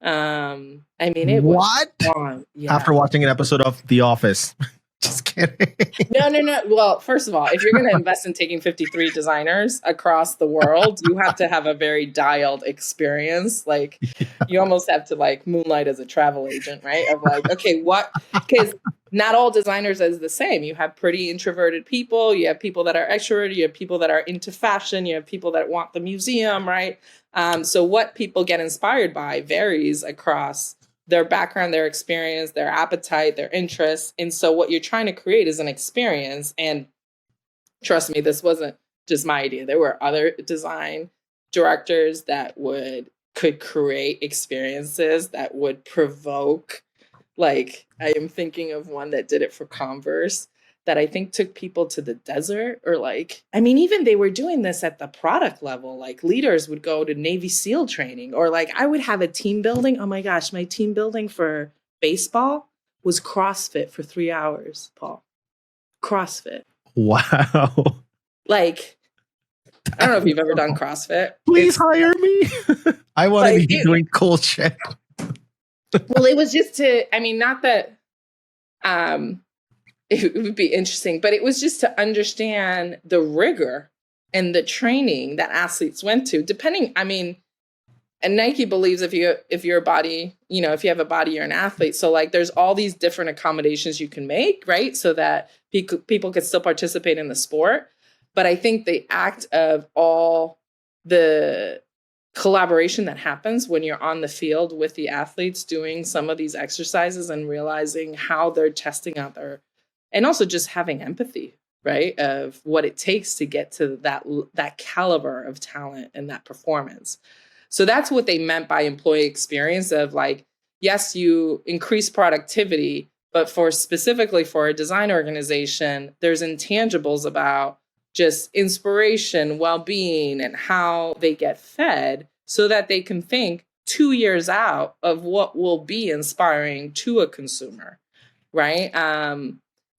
I mean, it was fun. Yeah. After watching an episode of The Office. Just kidding. No. Well, first of all, if you're going to invest in taking 53 designers across the world, you have to have a very dialed experience. Like you almost have to like moonlight as a travel agent, right? Of like, okay, what? Because not all designers is the same. You have pretty introverted people. You have people that are extroverted. You have people that are into fashion. You have people that want the museum, right? So what people get inspired by varies across their background, their experience, their appetite, their interests. And so what you're trying to create is an experience. And trust me, this wasn't just my idea. There were other design directors that could create experiences that would provoke. Like I am thinking of one that did it for Converse that I think took people to the desert, or like, I mean, even they were doing this at the product level. Like leaders would go to Navy SEAL training, or like I would have a team building. Oh my gosh, my team building for baseball was CrossFit for 3 hours, Paul. CrossFit. Wow. Like, I don't know if you've ever done CrossFit. Please hire me. I want to be doing cool shit. Well, it was just to, I mean, not that it would be interesting, but it was just to understand the rigor and the training that athletes went to, depending, I mean, and Nike believes if you're a body, you know, if you have a body, you're an athlete. So like there's all these different accommodations you can make, right? So that people could still participate in the sport. But I think the act of all the collaboration that happens when you're on the field with the athletes doing some of these exercises and realizing how they're testing out and also just having empathy, right, of what it takes to get to that caliber of talent and that performance. So that's what they meant by employee experience of like, yes, you increase productivity, but specifically for a design organization, there's intangibles about just inspiration, well-being, and how they get fed so that they can think 2 years out of what will be inspiring to a consumer, right?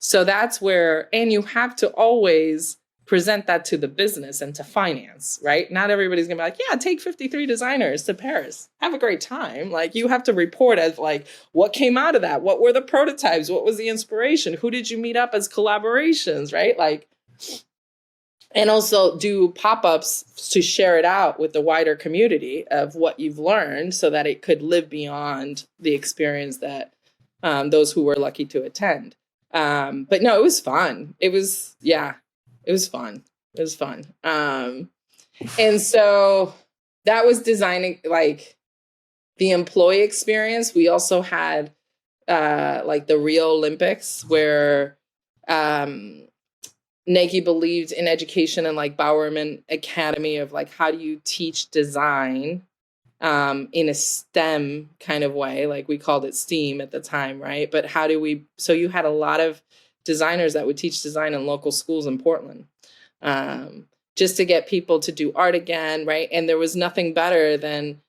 So that's where, and you have to always present that to the business and to finance, right? Not everybody's gonna be like, yeah, take 53 designers to Paris. Have a great time. Like you have to report as like, what came out of that? What were the prototypes? What was the inspiration? Who did you meet up as collaborations, right? Like, and also do pop-ups to share it out with the wider community of what you've learned so that it could live beyond the experience that those who were lucky to attend. But no, it was fun. It was fun. It was fun. And so that was designing like the employee experience. We also had like the Rio Olympics where Nike believed in education and like Bowerman Academy of like, how do you teach design in a STEM kind of way? Like we called it STEAM at the time, right? But so you had a lot of designers that would teach design in local schools in Portland just to get people to do art again, right? And there was nothing better than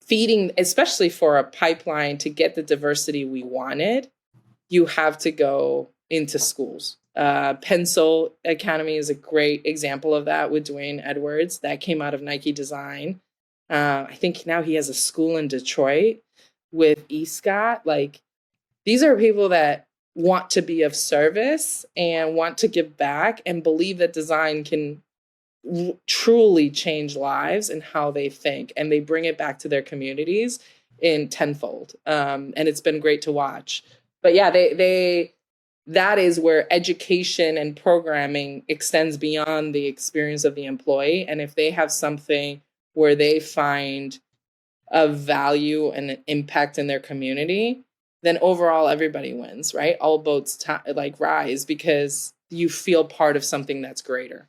feeding, especially for a pipeline to get the diversity we wanted, you have to go into schools. Pencil Academy is a great example of that with Dwayne Edwards. That came out of Nike Design. I think now he has a school in Detroit with Scott. Like these are people that want to be of service and want to give back and believe that design can truly change lives and how they think, and they bring it back to their communities in tenfold. And it's been great to watch. But yeah, that is where education and programming extends beyond the experience of the employee. And if they have something where they find a value and an impact in their community, then overall everybody wins, right? All boats like rise because you feel part of something that's greater.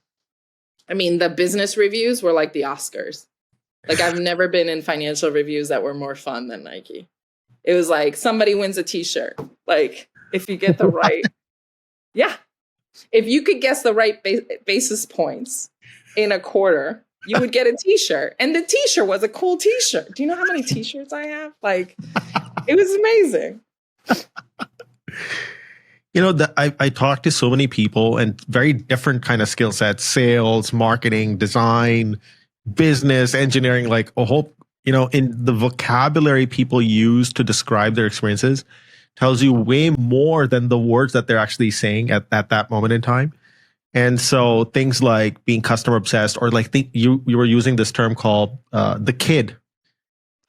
I mean, the business reviews were like the Oscars. Like, I've never been in financial reviews that were more fun than Nike. It was like somebody wins a t-shirt. Like, if you get the right, yeah. If you could guess the right basis points in a quarter, you would get a t-shirt. And the t-shirt was a cool t-shirt. Do you know how many t-shirts I have? Like, it was amazing. You know, I talked to so many people and very different kind of skill sets: sales, marketing, design, business, engineering, like a whole, you know, in the vocabulary people use to describe their experiences tells you way more than the words that they're actually saying at that moment in time. And so things like being customer obsessed, or like you were using this term called the kid,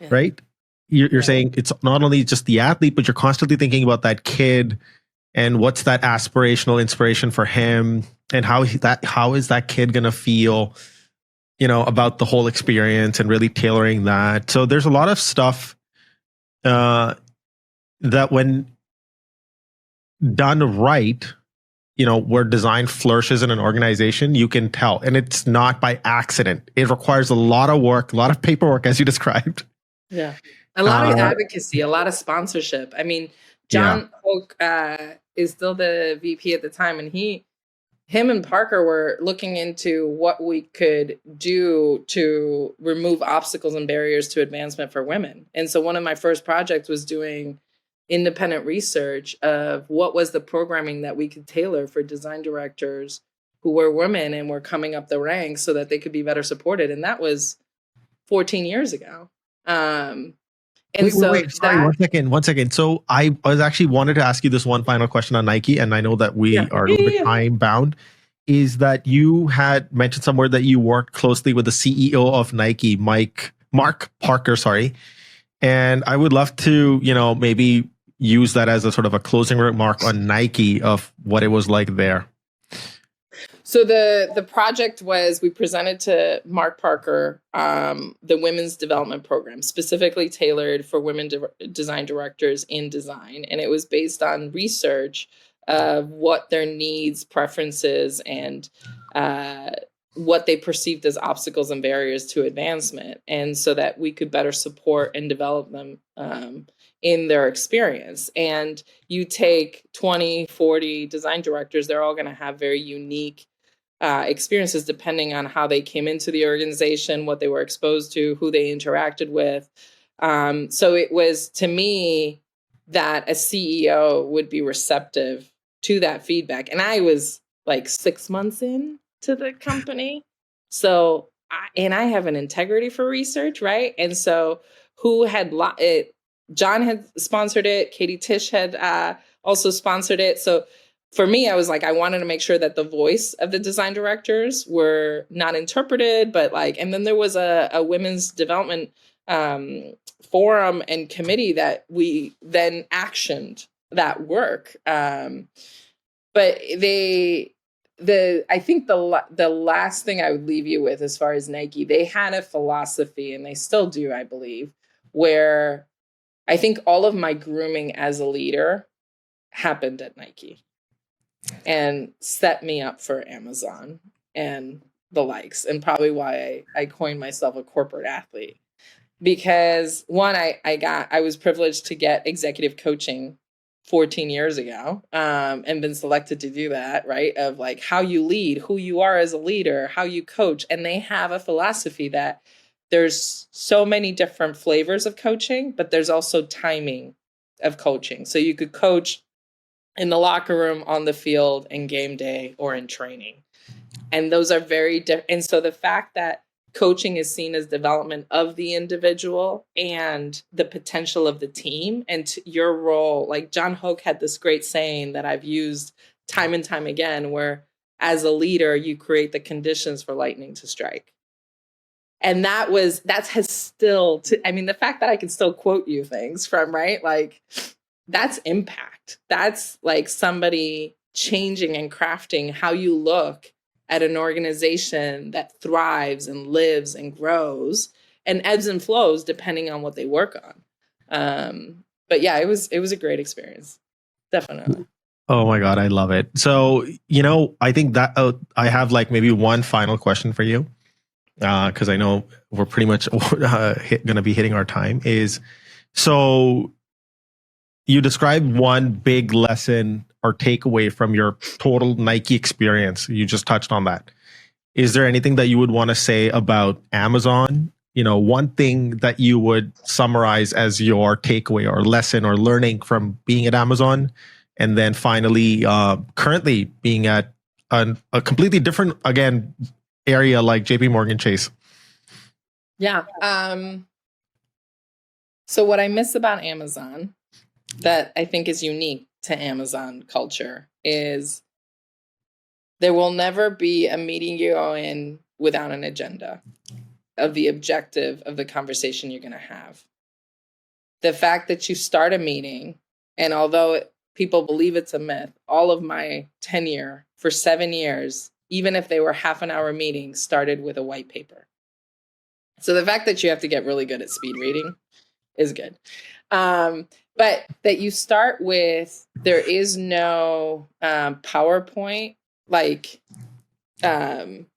Yeah. right? You're saying it's not only just the athlete, but you're constantly thinking about that kid and what's that aspirational inspiration for him, and how is that kid going to feel, you know, about the whole experience, and really tailoring that. So there's a lot of stuff that when done right, you know, where design flourishes in an organization, you can tell. And it's not by accident. It requires a lot of work, a lot of paperwork, as you described. Yeah. A lot of advocacy, a lot of sponsorship. I mean, John Hoke is still the VP at the time, and him and Parker were looking into what we could do to remove obstacles and barriers to advancement for women. And so one of my first projects was doing independent research of what was the programming that we could tailor for design directors who were women and were coming up the ranks so that they could be better supported. And that was 14 years ago. Wait, sorry, one second. So I was actually wanted to ask you this one final question on Nike, and I know that we are a little bit time bound. Is that you had mentioned somewhere that you worked closely with the CEO of Nike, Mark Parker, sorry. And I would love to, you know, maybe use that as a sort of a closing remark on Nike of what it was like there. So the project was, we presented to Mark Parker the women's development program, specifically tailored for women design directors in design. And it was based on research of what their needs, preferences, and what they perceived as obstacles and barriers to advancement. And so that we could better support and develop them in their experience. And you take 20, 40 design directors, they're all going to have very unique experiences depending on how they came into the organization, what they were exposed to, who they interacted with. So it was, to me, that a CEO would be receptive to that feedback. And I was like 6 months in to the company. So, I have an integrity for research, right? And so who had it? John had sponsored it. Katie Tish had also sponsored it. So for me, I was like, I wanted to make sure that the voice of the design directors were not interpreted, but like, and then there was a women's development forum and committee that we then actioned that work. But I think the last thing I would leave you with, as far as Nike, they had a philosophy, and they still do, I believe, where I think all of my grooming as a leader happened at Nike and set me up for Amazon and the likes, and probably why I coined myself a corporate athlete. Because one, I was privileged to get executive coaching 14 years ago, and been selected to do that, right? Of like how you lead, who you are as a leader, how you coach. And they have a philosophy that there's so many different flavors of coaching, but there's also timing of coaching. So you could coach in the locker room, on the field, in game day, or in training. And those are very different. And so the fact that coaching is seen as development of the individual and the potential of the team and your role, like John Hoke had this great saying that I've used time and time again, where as a leader, you create the conditions for lightning to strike. And the fact that I can still quote you things from, right? Like, that's impact. That's like somebody changing and crafting how you look at an organization that thrives and lives and grows and ebbs and flows depending on what they work on. But yeah, it was a great experience. Definitely. Oh my God, I love it. So, I think that I have like maybe one final question for you, because I know we're pretty much going to be hitting our time. So you described one big lesson or takeaway from your total Nike experience. You just touched on that. Is there anything that you would want to say about Amazon? One thing that you would summarize as your takeaway or lesson or learning from being at Amazon, and then finally, currently being at a completely different, again, area like JP Morgan Chase. Yeah. So what I miss about Amazon that I think is unique to Amazon culture is there will never be a meeting you go in without an agenda of the objective of the conversation you're going to have. The fact that you start a meeting, and although people believe it's a myth, all of my tenure for 7 years, even if they were half an hour meetings, started with a white paper. So the fact that you have to get really good at speed reading is good. But that you start with, there is no PowerPoint like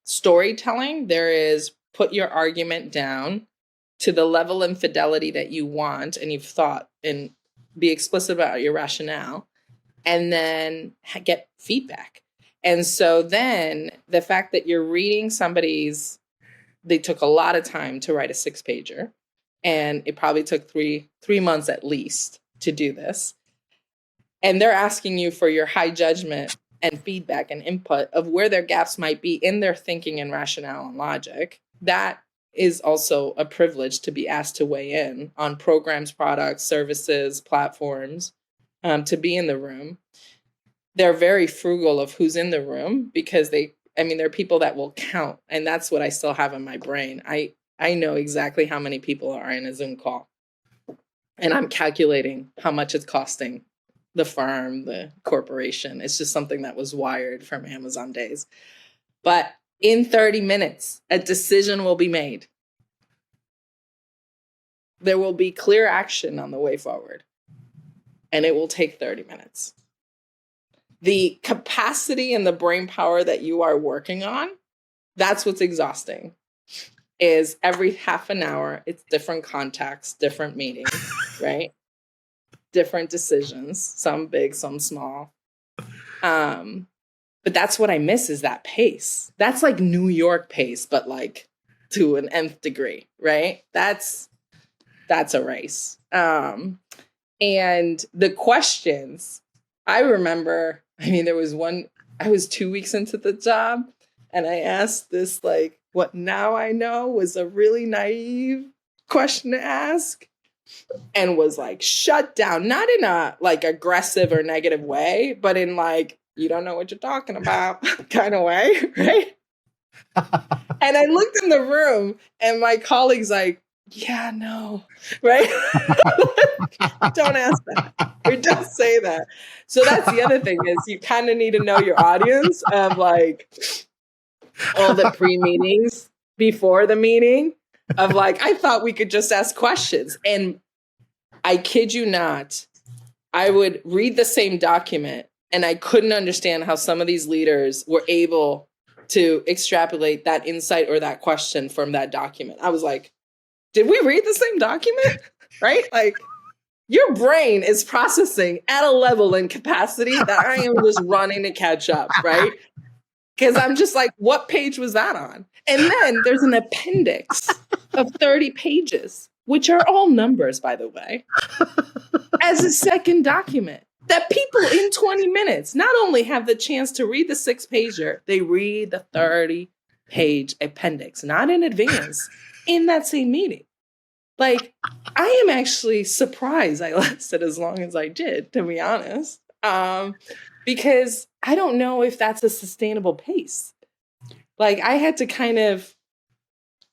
storytelling. There is put your argument down to the level and fidelity that you want, and you've thought, and be explicit about your rationale, and then get feedback. And so then the fact that you're reading they took a lot of time to write a 6-pager, and it probably took three months at least to do this. And they're asking you for your high judgment and feedback and input of where their gaps might be in their thinking and rationale and logic. That is also a privilege to be asked to weigh in on programs, products, services, platforms, to be in the room. They're very frugal of who's in the room because there are people that will count. And that's what I still have in my brain. I know exactly how many people are in a Zoom call. And I'm calculating how much it's costing the firm, the corporation. It's just something that was wired from Amazon days. But in 30 minutes, a decision will be made. There will be clear action on the way forward. And it will take 30 minutes. The capacity and the brain power that you are working on, that's what's exhausting. Is every half an hour, it's different contacts, different meetings, right? Different decisions, some big, some small. But that's what I miss, is that pace. That's like New York pace, but like to an nth degree, right? That's a race. And the questions, I remember, there was one, I was 2 weeks into the job, and I asked this, like, what now I know was a really naive question to ask, and was like shut down, not in a like aggressive or negative way, but in like, you don't know what you're talking about kind of way, right? And I looked in the room, and my colleague's like, yeah, no, right? Don't ask that, or don't say that. So that's the other thing, is you kind of need to know your audience of like all the pre-meetings before the meeting of like, I thought we could just ask questions. And I kid you not, I would read the same document and I couldn't understand how some of these leaders were able to extrapolate that insight or that question from that document. I was like, did we read the same document? Right? Like, your brain is processing at a level and capacity that I am just running to catch up, right? Because I'm just like, what page was that on? And then there's an appendix of 30 pages, which are all numbers, by the way, as a second document that people in 20 minutes not only have the chance to read the 6-pager, they read the 30-page appendix, not in advance, in that same meeting. Like, I am actually surprised I lasted as long as I did, to be honest. Because I don't know if that's a sustainable pace. Like, I had to kind of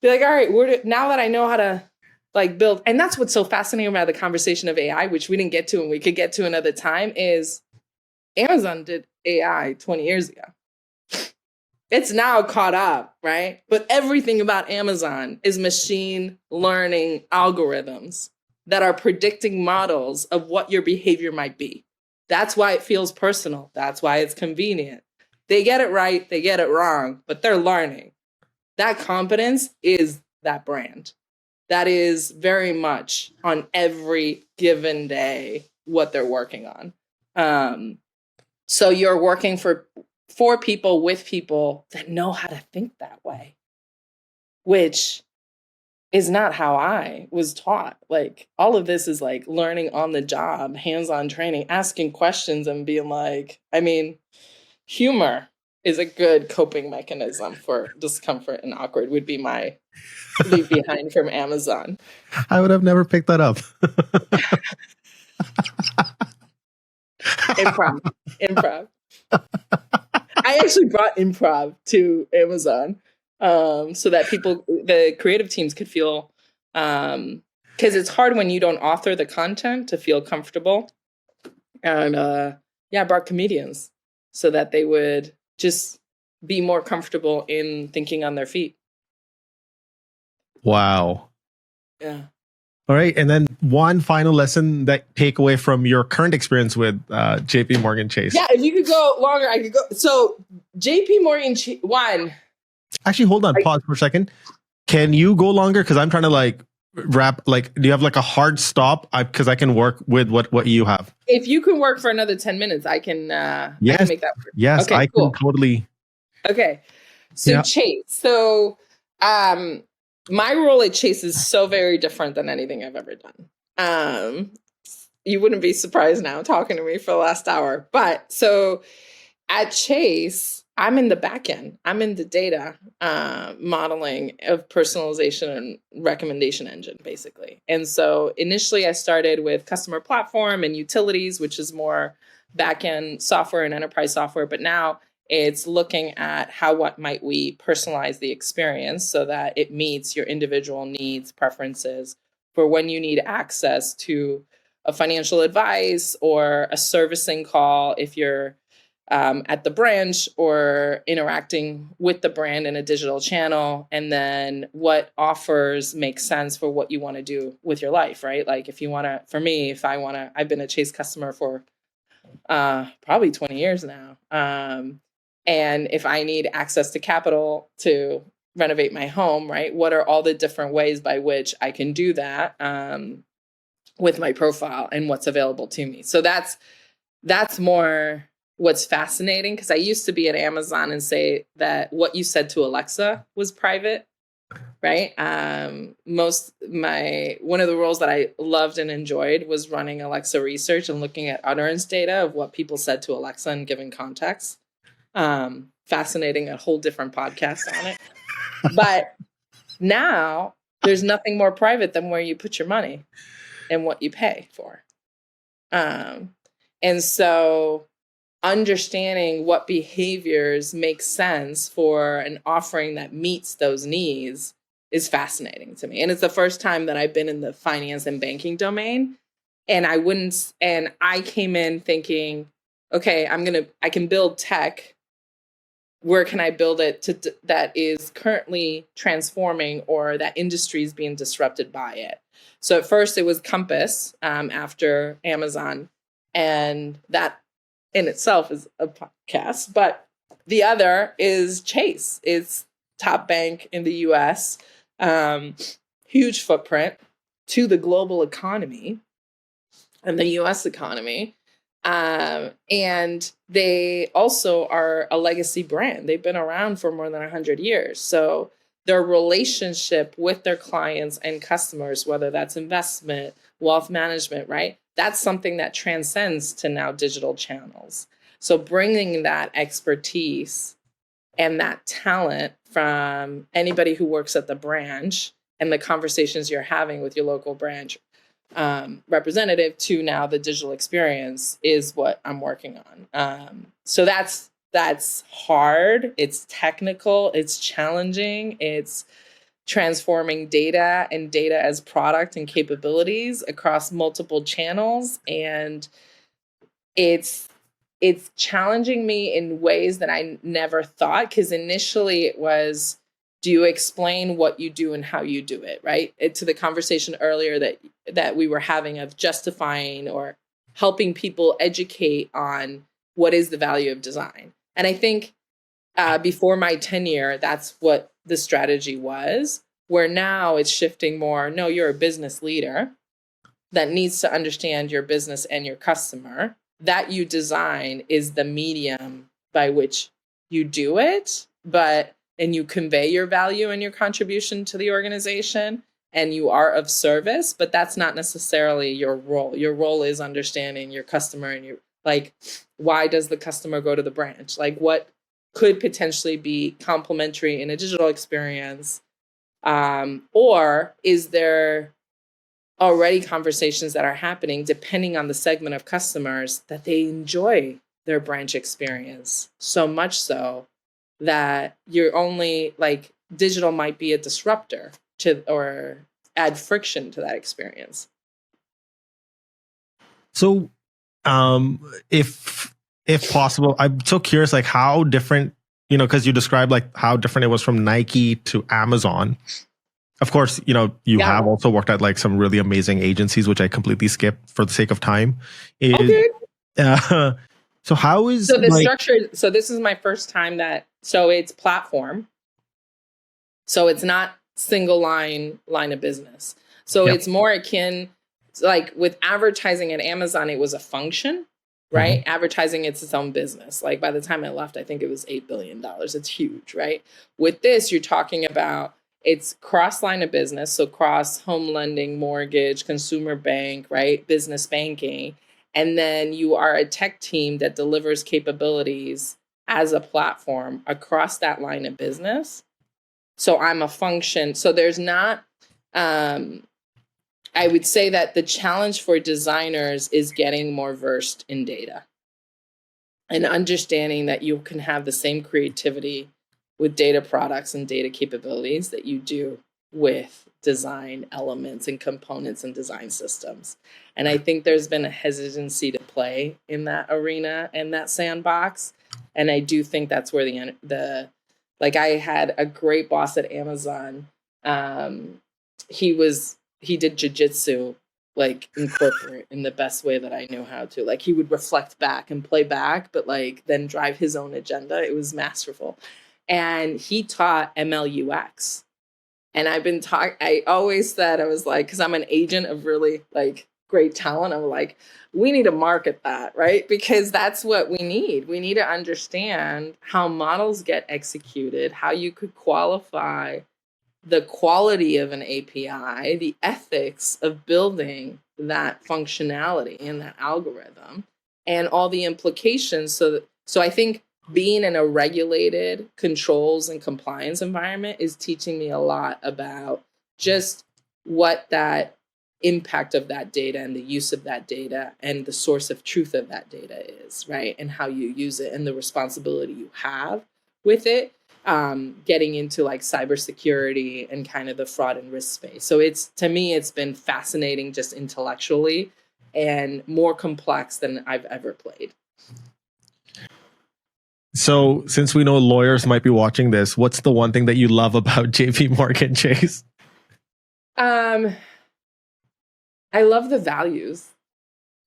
be like, all right, now that I know how to like build, and that's what's so fascinating about the conversation of AI, which we didn't get to and we could get to another time, is Amazon did AI 20 years ago. It's now caught up, right? But everything about Amazon is machine learning algorithms. that are predicting models of what your behavior might be. That's why it feels personal. That's why it's convenient. They get it right, they get it wrong, but they're learning. That competence is that brand. That is very much on every given day what they're working on. So you're working for people with people that know how to think that way, which is not how I was taught. Like, all of this is like learning on the job, hands-on training, asking questions and being like, I mean, humor is a good coping mechanism for discomfort and awkward would be my leave behind from Amazon. I would have never picked that up. Improv. I actually brought improv to Amazon so that the creative teams could feel, because it's hard when you don't author the content to feel comfortable. And I brought comedians so that they would just be more comfortable in thinking on their feet. Wow. Yeah. All right. And then one final lesson that take away from your current experience with JP Morgan Chase. Yeah, if you could go longer, I could go. So JP Morgan Chase, one. Actually, hold on. Pause for a second. Can you go longer? Because I'm trying to like wrap, like, do you have like a hard stop? Because I can work with what you have. If you can work for another 10 minutes, I can, yes. I can make that work. Yes, okay, I can totally. Okay. So Chase. So my role at Chase is so very different than anything I've ever done. You wouldn't be surprised now talking to me for the last hour. But so at Chase, I'm in the back end. I'm in the data modeling of personalization and recommendation engine, basically. And so initially I started with customer platform and utilities, which is more back end software and enterprise software. But now it's looking at what might we personalize the experience so that it meets your individual needs, preferences for when you need access to a financial advice or a servicing call if you're at the branch or interacting with the brand in a digital channel, and then what offers make sense for what you want to do with your life, right? Like if you want to, for me, if I want to, I've been a Chase customer for probably 20 years now. And if I need access to capital to renovate my home, right? What are all the different ways by which I can do that with my profile and what's available to me? So that's more what's fascinating, because I used to be at Amazon and say that what you said to Alexa was private, right? One of the roles that I loved and enjoyed was running Alexa research and looking at utterance data of what people said to Alexa in given context. Fascinating, a whole different podcast on it. But now there's nothing more private than where you put your money and what you pay for. And so understanding what behaviors make sense for an offering that meets those needs is fascinating to me. And it's the first time that I've been in the finance and banking domain. And I came in thinking, okay, I can build tech. Where can I build it that is currently transforming or that industry is being disrupted by it? So at first it was Compass after Amazon, and that in itself is a podcast. But the other is Chase. It's top bank in the US, huge footprint to the global economy and the US economy. And they also are a legacy brand. They've been around for more than 100 years. So their relationship with their clients and customers, whether that's investment, wealth management, right? That's something that transcends to now digital channels. So bringing that expertise and that talent from anybody who works at the branch and the conversations you're having with your local branch representative to now the digital experience is what I'm working on. So that's hard. It's technical. It's challenging. It's transforming data and data as product and capabilities across multiple channels. And it's challenging me in ways that I never thought, because initially it was Do you explain what you do and how you do it, right? To the conversation earlier that we were having of justifying or helping people educate on what is the value of design. And I think before my tenure, that's what the strategy was, where now it's shifting more. No, you're a business leader that needs to understand your business and your customer. That you design is the medium by which you do it, and you convey your value and your contribution to the organization, and you are of service, but that's not necessarily your role. Your role is understanding your customer and your, like, why does the customer go to the branch? Like, what could potentially be complementary in a digital experience? Or is there already conversations that are happening depending on the segment of customers that they enjoy their branch experience so much so that you're only like digital might be a disruptor to or add friction to that experience. So, if possible, I'm so curious, like how different, because you described like how different it was from Nike to Amazon. Of course, you have also worked at like some really amazing agencies, which I completely skipped for the sake of time. So how is the structure? So this is my first time so it's platform. So it's not single line of business. So it's more akin, like with advertising at Amazon, it was a function, right? Mm-hmm. Advertising, it's its own business. Like by the time I left, I think it was $8 billion. It's huge, right? With this, you're talking about it's cross line of business. So cross home lending, mortgage, consumer bank, right? Business banking. And then you are a tech team that delivers capabilities as a platform across that line of business. So I'm a function. So there's not, I would say that the challenge for designers is getting more versed in data and understanding that you can have the same creativity with data products and data capabilities that you do with design elements and components and design systems. And I think there's been a hesitancy to play in that arena and that sandbox. And I do think that's where like I had a great boss at Amazon. He did jujitsu like in corporate in the best way that I knew how to. Like he would reflect back and play back, but like then drive his own agenda. It was masterful. And he taught MLUX. And I always said, I was like, because I'm an agent of really like great talent. I'm like, we need to market that, right? Because that's what we need. We need to understand how models get executed, how you could qualify the quality of an API, the ethics of building that functionality and that algorithm, and all the implications. So I think being in a regulated controls and compliance environment is teaching me a lot about just what that impact of that data and the use of that data and the source of truth of that data is, right? And how you use it and the responsibility you have with it, getting into like cybersecurity and kind of the fraud and risk space. So to me, it's been fascinating just intellectually and more complex than I've ever played. So since we know lawyers might be watching this, what's the one thing that you love about JP Morgan Chase? I love the values.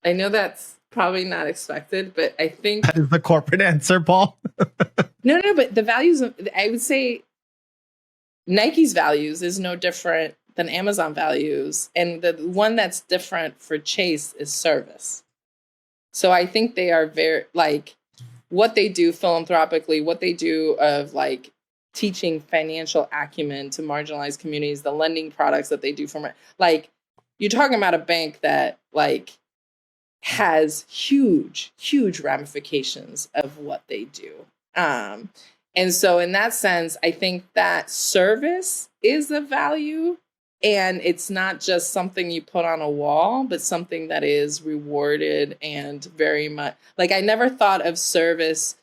I know that's probably not expected, but I think that is the corporate answer, Paul. No, but the values, I would say Nike's values is no different than Amazon values. And the one that's different for Chase is service. So I think they are very, like, what they do philanthropically, what they do of like teaching financial acumen to marginalized communities, the lending products that they do for, like, you're talking about a bank that like has huge ramifications of what they do. And so in that sense, I think that service is a value, and it's not just something you put on a wall, but something that is rewarded and very much like I never thought of service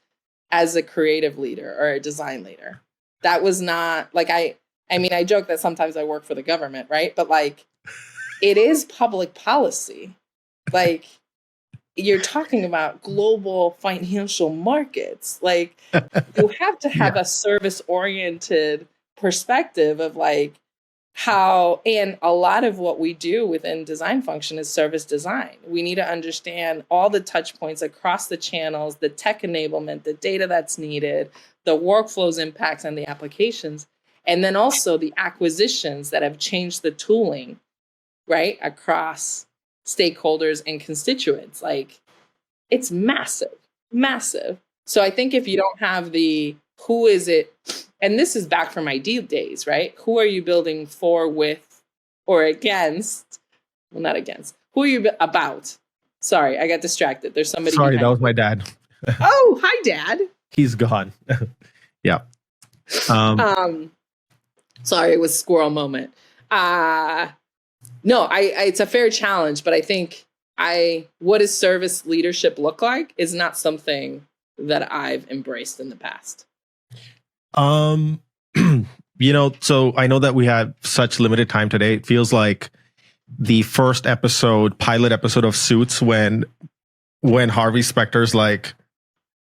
as a creative leader or a design leader. That was not like I mean, I joke that sometimes I work for the government, right? But like it is public policy. Like you're talking about global financial markets. Like you have to have a service-oriented perspective of like how, and a lot of what we do within design function is service design. We need to understand all the touch points across the channels, the tech enablement, the data that's needed, the workflows impacts and the applications, and then also the acquisitions that have changed the tooling, right, across stakeholders and constituents. Like, it's massive, massive. So I think if you don't have the who is it, and this is back from ideal days, right? Who are you building for, with, or against? Well, not against. Who are you about? Sorry, I got distracted. There's somebody Sorry, that behind was my dad. Oh, hi, Dad. He's gone. Yeah. Sorry, it was squirrel moment. No, it's a fair challenge, but I think what does service leadership look like is not something that I've embraced in the past. So I know that we have such limited time today. It feels like the first pilot episode of Suits, when Harvey Specter's like,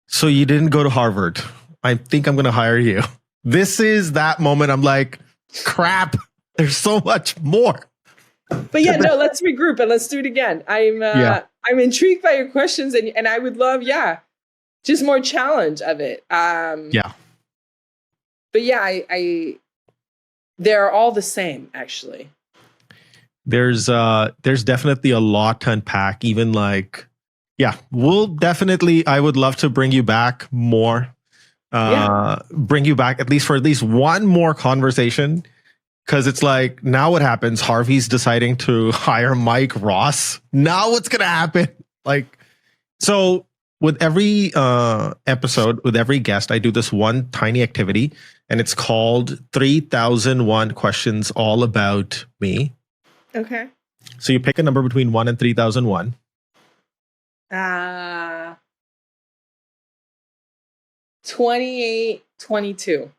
so you didn't go to Harvard. I think I'm going to hire you. This is that moment. I'm like, crap, there's so much more. But yeah, no, let's regroup and let's do it again. I'm intrigued by your questions, and I would love, just more challenge of it. But yeah, they're all the same, actually. There's definitely a lot to unpack. Even like, we'll definitely, I would love to bring you back more. Bring you back at least for at least one more conversation. Because it's like, now what happens? Harvey's deciding to hire Mike Ross. Now what's going to happen? Like, so with every episode, with every guest, I do this one tiny activity, and it's called 3001 Questions All About Me. Okay. So you pick a number between 1 and 3001. 2822.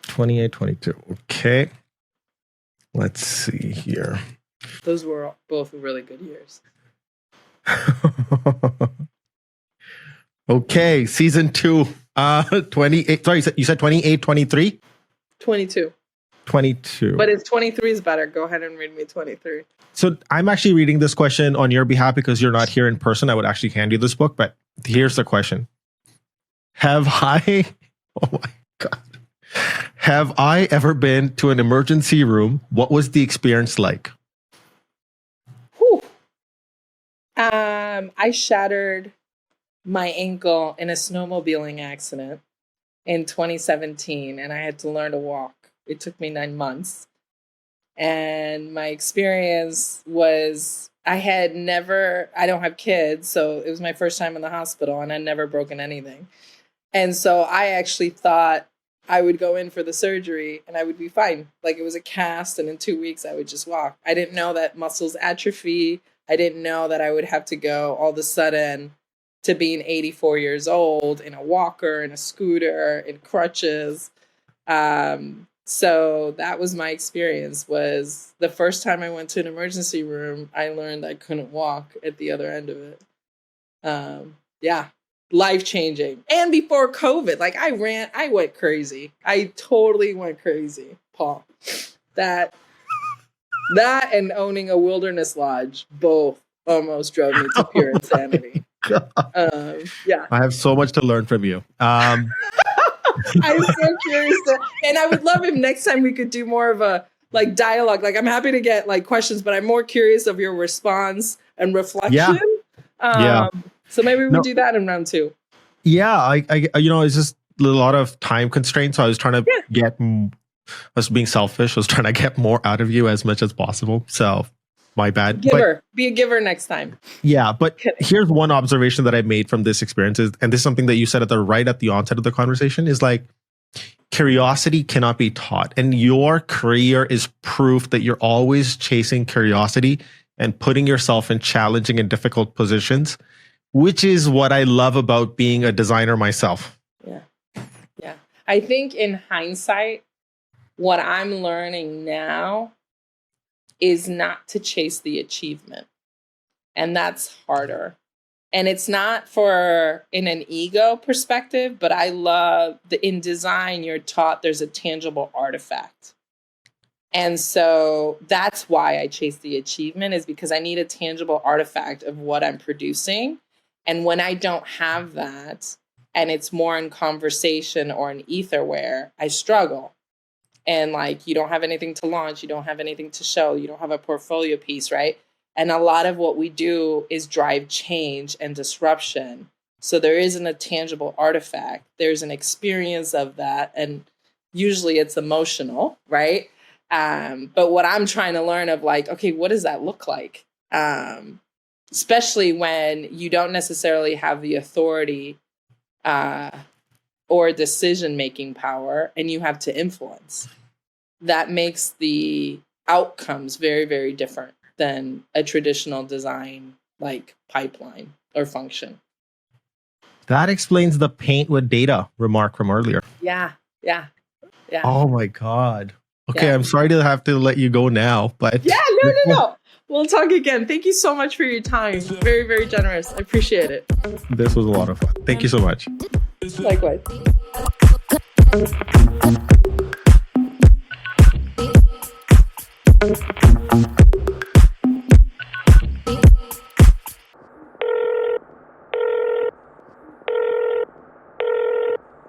2822. Okay. Let's see here. Those were both really good years. Okay, season 2. 28. Sorry, you said 28, 23? 22. 22. But if 23 is better, go ahead and read me 23. So I'm actually reading this question on your behalf because you're not here in person. I would actually hand you this book, but here's the question. Oh my God. Have I ever been to an emergency room? What was the experience like? Whew. I shattered my ankle in a snowmobiling accident in 2017, and I had to learn to walk. It took me 9 months. And my experience was I don't have kids, so it was my first time in the hospital, and I'd never broken anything. And so I actually thought I would go in for the surgery and I would be fine. Like, it was a cast, and in 2 weeks I would just walk. I didn't know that muscles atrophy. I didn't know that I would have to go all of a sudden to being 84 years old in a walker, in a scooter, in crutches. So that was my experience. Was the first time I went to an emergency room, I learned I couldn't walk at the other end of it. Life-changing. And before COVID, like, I went crazy. I totally went crazy, Paul. That and owning a wilderness lodge both almost drove me to pure insanity. I have so much to learn from you. I'm so curious and I would love if next time we could do more of a like dialogue. Like, I'm happy to get like questions, but I'm more curious of your response and reflection. So maybe we do that in round 2. Yeah, I it's just a lot of time constraints. So I was trying to I was being selfish. I was trying to get more out of you as much as possible. So my bad. Be a giver next time. Yeah, but here's one observation that I made from this experience, and this is something that you said right at the onset of the conversation, is like, curiosity cannot be taught. And your career is proof that you're always chasing curiosity and putting yourself in challenging and difficult positions, which is what I love about being a designer myself. Yeah. I think in hindsight, what I'm learning now is not to chase the achievement. And that's harder. And it's not for in an ego perspective, but I love in design, you're taught there's a tangible artifact. And so that's why I chase the achievement, is because I need a tangible artifact of what I'm producing. And when I don't have that, and it's more in conversation or in etherware, I struggle. And like, you don't have anything to launch, you don't have anything to show, you don't have a portfolio piece, right? And a lot of what we do is drive change and disruption. So there isn't a tangible artifact. There's an experience of that. And usually it's emotional, right? But what I'm trying to learn of like, okay, what does that look like? Especially when you don't necessarily have the authority or decision-making power, and you have to influence. That makes the outcomes very, very different than a traditional design like pipeline or function. That explains the paint with data remark from earlier. Yeah. Oh my God. Okay, yeah. I'm sorry to have to let you go now, but yeah, no. We'll talk again. Thank you so much for your time. Very, very generous. I appreciate it. This was a lot of fun. Thank you so much. Likewise.